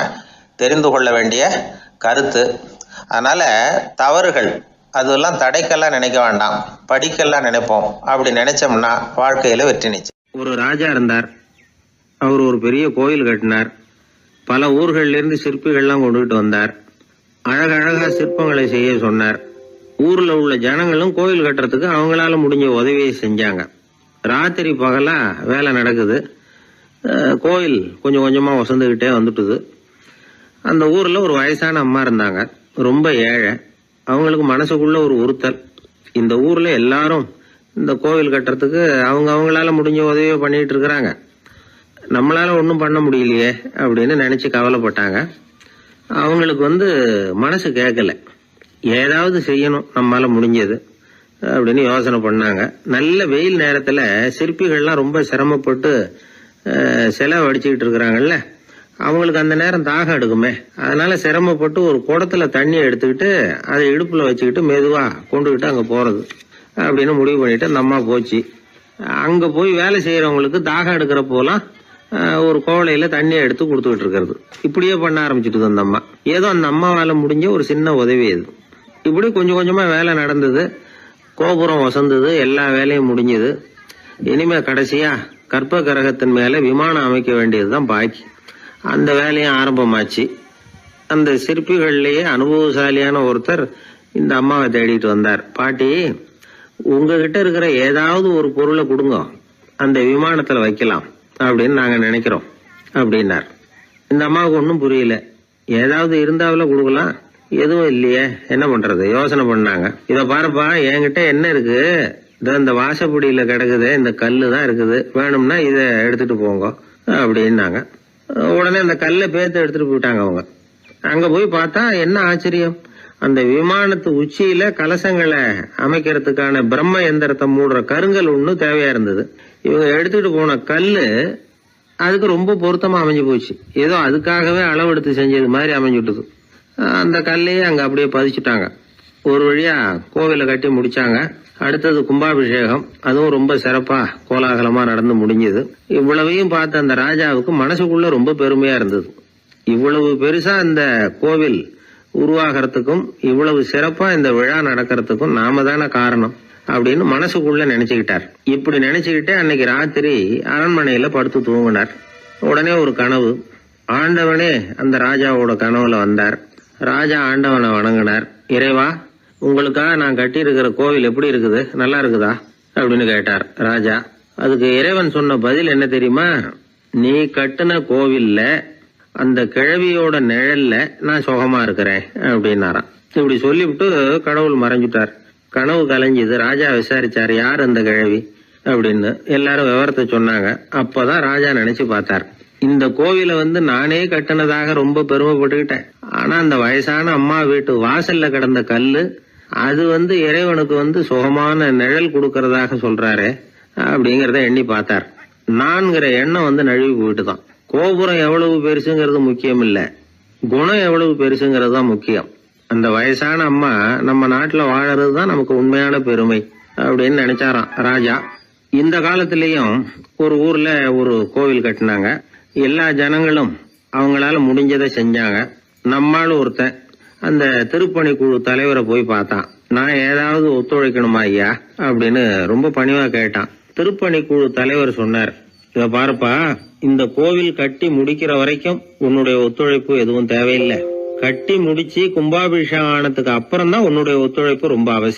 தெரிந்து கொள்ள வேண்டிய கருத்து. அதனால் தவறுகள் அதெல்லாம் தடைக்கெல்லாம் நினைக்க வேண்டாம், படிக்கெல்லாம் நினைப்போம். அப்படி நினைச்சோம்னா வாழ்க்கையில் வெற்றி நிச்சயம். ஒரு ராஜா இருந்தார். அவர் ஒரு பெரிய கோயில் கட்டினார். பல ஊர்கள்லேருந்து சிற்பிகள்லாம் கொண்டுகிட்டு வந்தார். அழகழகா சிற்பங்களை செய்ய சொன்னார். ஊரில் உள்ள ஜனங்களும் கோயில் கட்டுறதுக்கு அவங்களால முடிஞ்ச உதவியை செஞ்சாங்க. ராத்திரி பகலா வேலை நடக்குது. கோயில் கொஞ்சம் கொஞ்சமாக வசந்துக்கிட்டே வந்துட்டுது. அந்த ஊரில் ஒரு வயசான அம்மா இருந்தாங்க, ரொம்ப ஏழை. அவங்களுக்கு மனசுக்குள்ள ஒரு உறுத்தல், இந்த ஊரில் எல்லாரும் இந்த கோவில் கட்டுறதுக்கு அவங்களால முடிஞ்ச உதவியை பண்ணிட்டு இருக்கிறாங்க, நம்மளால ஒன்றும் பண்ண முடியலையே அப்படின்னு நினச்சி கவலைப்பட்டாங்க. அவங்களுக்கு மனசு கேட்கல, ஏதாவது செய்யணும் நம்மளால முடிஞ்சது அப்படின்னு யோசனை பண்ணாங்க. நல்ல வெயில் நேரத்தில் சிற்பிகள்லாம் ரொம்ப சிரமப்பட்டு சிலை வடிச்சுக்கிட்டு இருக்கிறாங்கல்ல, அவங்களுக்கு அந்த நேரம் தாகம் எடுக்குமே. அதனால சிரமப்பட்டு ஒரு குடத்துல தண்ணியை எடுத்துக்கிட்டு அதை இடுப்புல வச்சுக்கிட்டு மெதுவாக கொண்டுகிட்டு அங்கே போகிறது அப்படின்னு முடிவு பண்ணிட்டு அந்த அம்மா போச்சு. அங்கே போய் வேலை செய்கிறவங்களுக்கு தாகம் எடுக்கிறப்போலாம் ஒரு கோவலையில் தண்ணியை எடுத்து கொடுத்துக்கிட்டு இருக்கிறது. இப்படியே பண்ண ஆரம்பிச்சுட்டு அந்த அம்மா. ஏதோ அந்த அம்மாவால் முடிஞ்ச ஒரு சின்ன உதவி இது. இப்படி கொஞ்சம் கொஞ்சமாக வேலை நடந்தது. கோபுரம் வசந்தது, எல்லா வேலையும் முடிஞ்சது. இனிமே கடைசியாக கற்ப கிரகத்தின் மேலே விமானம் அமைக்க வேண்டியது தான் பாக்கி. அந்த வேலையும் ஆரம்பமாச்சு. அந்த சிற்பிகள்லேயே அனுபவசாலியான ஒருத்தர் இந்த அம்மாவை தேடிட்டு வந்தார். பாட்டி, உங்ககிட்ட இருக்கிற ஏதாவது ஒரு பொருளை கொடுங்க, அந்த விமானத்தில் வைக்கலாம் அப்படின்னு நாங்கள் நினைக்கிறோம் அப்படின்னார். இந்த அம்மாவுக்கு ஒன்றும் புரியல. ஏதாவது இருந்தாவில் கொடுக்கலாம், எதுவும் இல்லையே, என்ன பண்ணுறது யோசனை பண்ணாங்க. இதை பாருப்பா, என்கிட்ட என்ன இருக்கு, இந்த வாசப்படியில் கிடக்குது, இந்த கல்லு தான் இருக்குது, வேணும்னா இதை எடுத்துட்டு போங்க அப்படின்னாங்க. உடனே அந்த கல்லை பேர்த்து எடுத்துட்டு போயிட்டாங்க அவங்க. அங்கே போய் பார்த்தா என்ன ஆச்சரியம், அந்த விமானத்து உச்சியில கலசங்களை அமைக்கிறதுக்கான பிரம்ம எந்திரத்தை மூடுற கருங்கல் ஒன்று தேவையா இருந்தது. இவங்க எடுத்துட்டு போன கல்லு அதுக்கு ரொம்ப பொருத்தமா அமைஞ்சு போச்சு. ஏதோ அதுக்காகவே அளவெடுத்து செஞ்சது மாதிரி அமைஞ்சுட்டுது. அந்த கல்லையே அங்கே அப்படியே பதிச்சுட்டாங்க. ஒரு வழியா கோவிலை கட்டி முடிச்சாங்க. அடுத்தது கும்பாபிஷேகம், அதுவும் ரொம்ப சிறப்பா கோலாகலமா நடந்து முடிஞ்சது. இவ்வளவையும் பார்த்த அந்த ராஜாவுக்கு மனசுக்குள்ள ரொம்ப பெருமையா இருந்தது. இவ்வளவு பெருசா இந்த கோவில் உருவாகிறதுக்கும் இவ்வளவு சிறப்பா இந்த விழா நடக்கிறதுக்கும் நாம தானே காரணம் அப்படின்னு மனசுக்குள்ள நினைச்சுக்கிட்டார். இப்படி நினைச்சுக்கிட்டே அன்னைக்கு ராத்திரி அரண்மனையில படுத்து தூங்கினார். உடனே ஒரு கனவு. ஆண்டவனே அந்த ராஜாவோட கனவுல வந்தார். ராஜா ஆண்டவனை வணங்கினார். இறைவா, உங்களுக்காக நான் கட்டியிருக்கிற கோவில் எப்படி இருக்குது, நல்லா இருக்குதா அப்படின்னு கேட்டார் ராஜா. அதுக்கு இறைவன் சொன்ன பதில் என்ன தெரியுமா, நீ கட்டின கோவில்ல அந்த கிழவியோட நிழல்ல நான் சுகமா இருக்கிறேன் அப்படின்னாராம். இப்படி சொல்லிவிட்டு கடவுள் மறைஞ்சுட்டார். கனவு கலைஞ்சுது. ராஜா விசாரிச்சார், யார் அந்த கிழவி அப்படின்னு. எல்லாரும் விவரத்தை சொன்னாங்க. அப்பதான் ராஜா நினைச்சு பார்த்தார், இந்த கோவிலை நானே கட்டினதாக ரொம்ப பெருமைப்பட்டுக்கிட்டேன். ஆனா அந்த வயசான அம்மா வீட்டு வாசல்ல கிடந்த கல்லு அது இறைவனுக்கு சுகமான நிழல் கொடுக்கறதாக சொல்றாரு அப்படிங்கறத எண்ணி பார்த்தார். நான்கிற எண்ணம் நழுவி போயிட்டு தான். கோபுரம் எவ்வளவு பெருசுங்கிறது முக்கியம் இல்ல, குணம் எவ்வளவு பெருசுங்கிறது தான் முக்கியம். அந்த வயசான அம்மா நம்ம நாட்டுல வாழறது தான் நமக்கு உண்மையான பெருமை அப்படின்னு நினைச்சாராம் ராஜா. இந்த காலத்திலயும் ஒரு ஊர்ல ஒரு கோவில் கட்டினாங்க. எல்லா ஜனங்களும் அவங்களால முடிஞ்சதை செஞ்சாங்க. நம்மால் ஒருத்தன் அந்த திருப்பணி குழு தலைவரை போய் பார்த்தான். நான் ஏதாவது ஒத்துழைக்கணுமா ஐயா அப்படின்னு ரொம்ப பணிவா கேட்டான். திருப்பணி குழு தலைவர் சொன்னார், இத பாருப்பா, இந்த கோவில் கட்டி முடிக்கிற வரைக்கும் உன்னுடைய ஒத்துழைப்பு எதுவும் தேவையில்லை. கட்டி முடிச்சு கும்பாபிஷேகம் ஆனதுக்கு அப்புறம் தான் உன்னுடைய ஒத்துழைப்பு ரொம்ப அவசியம்.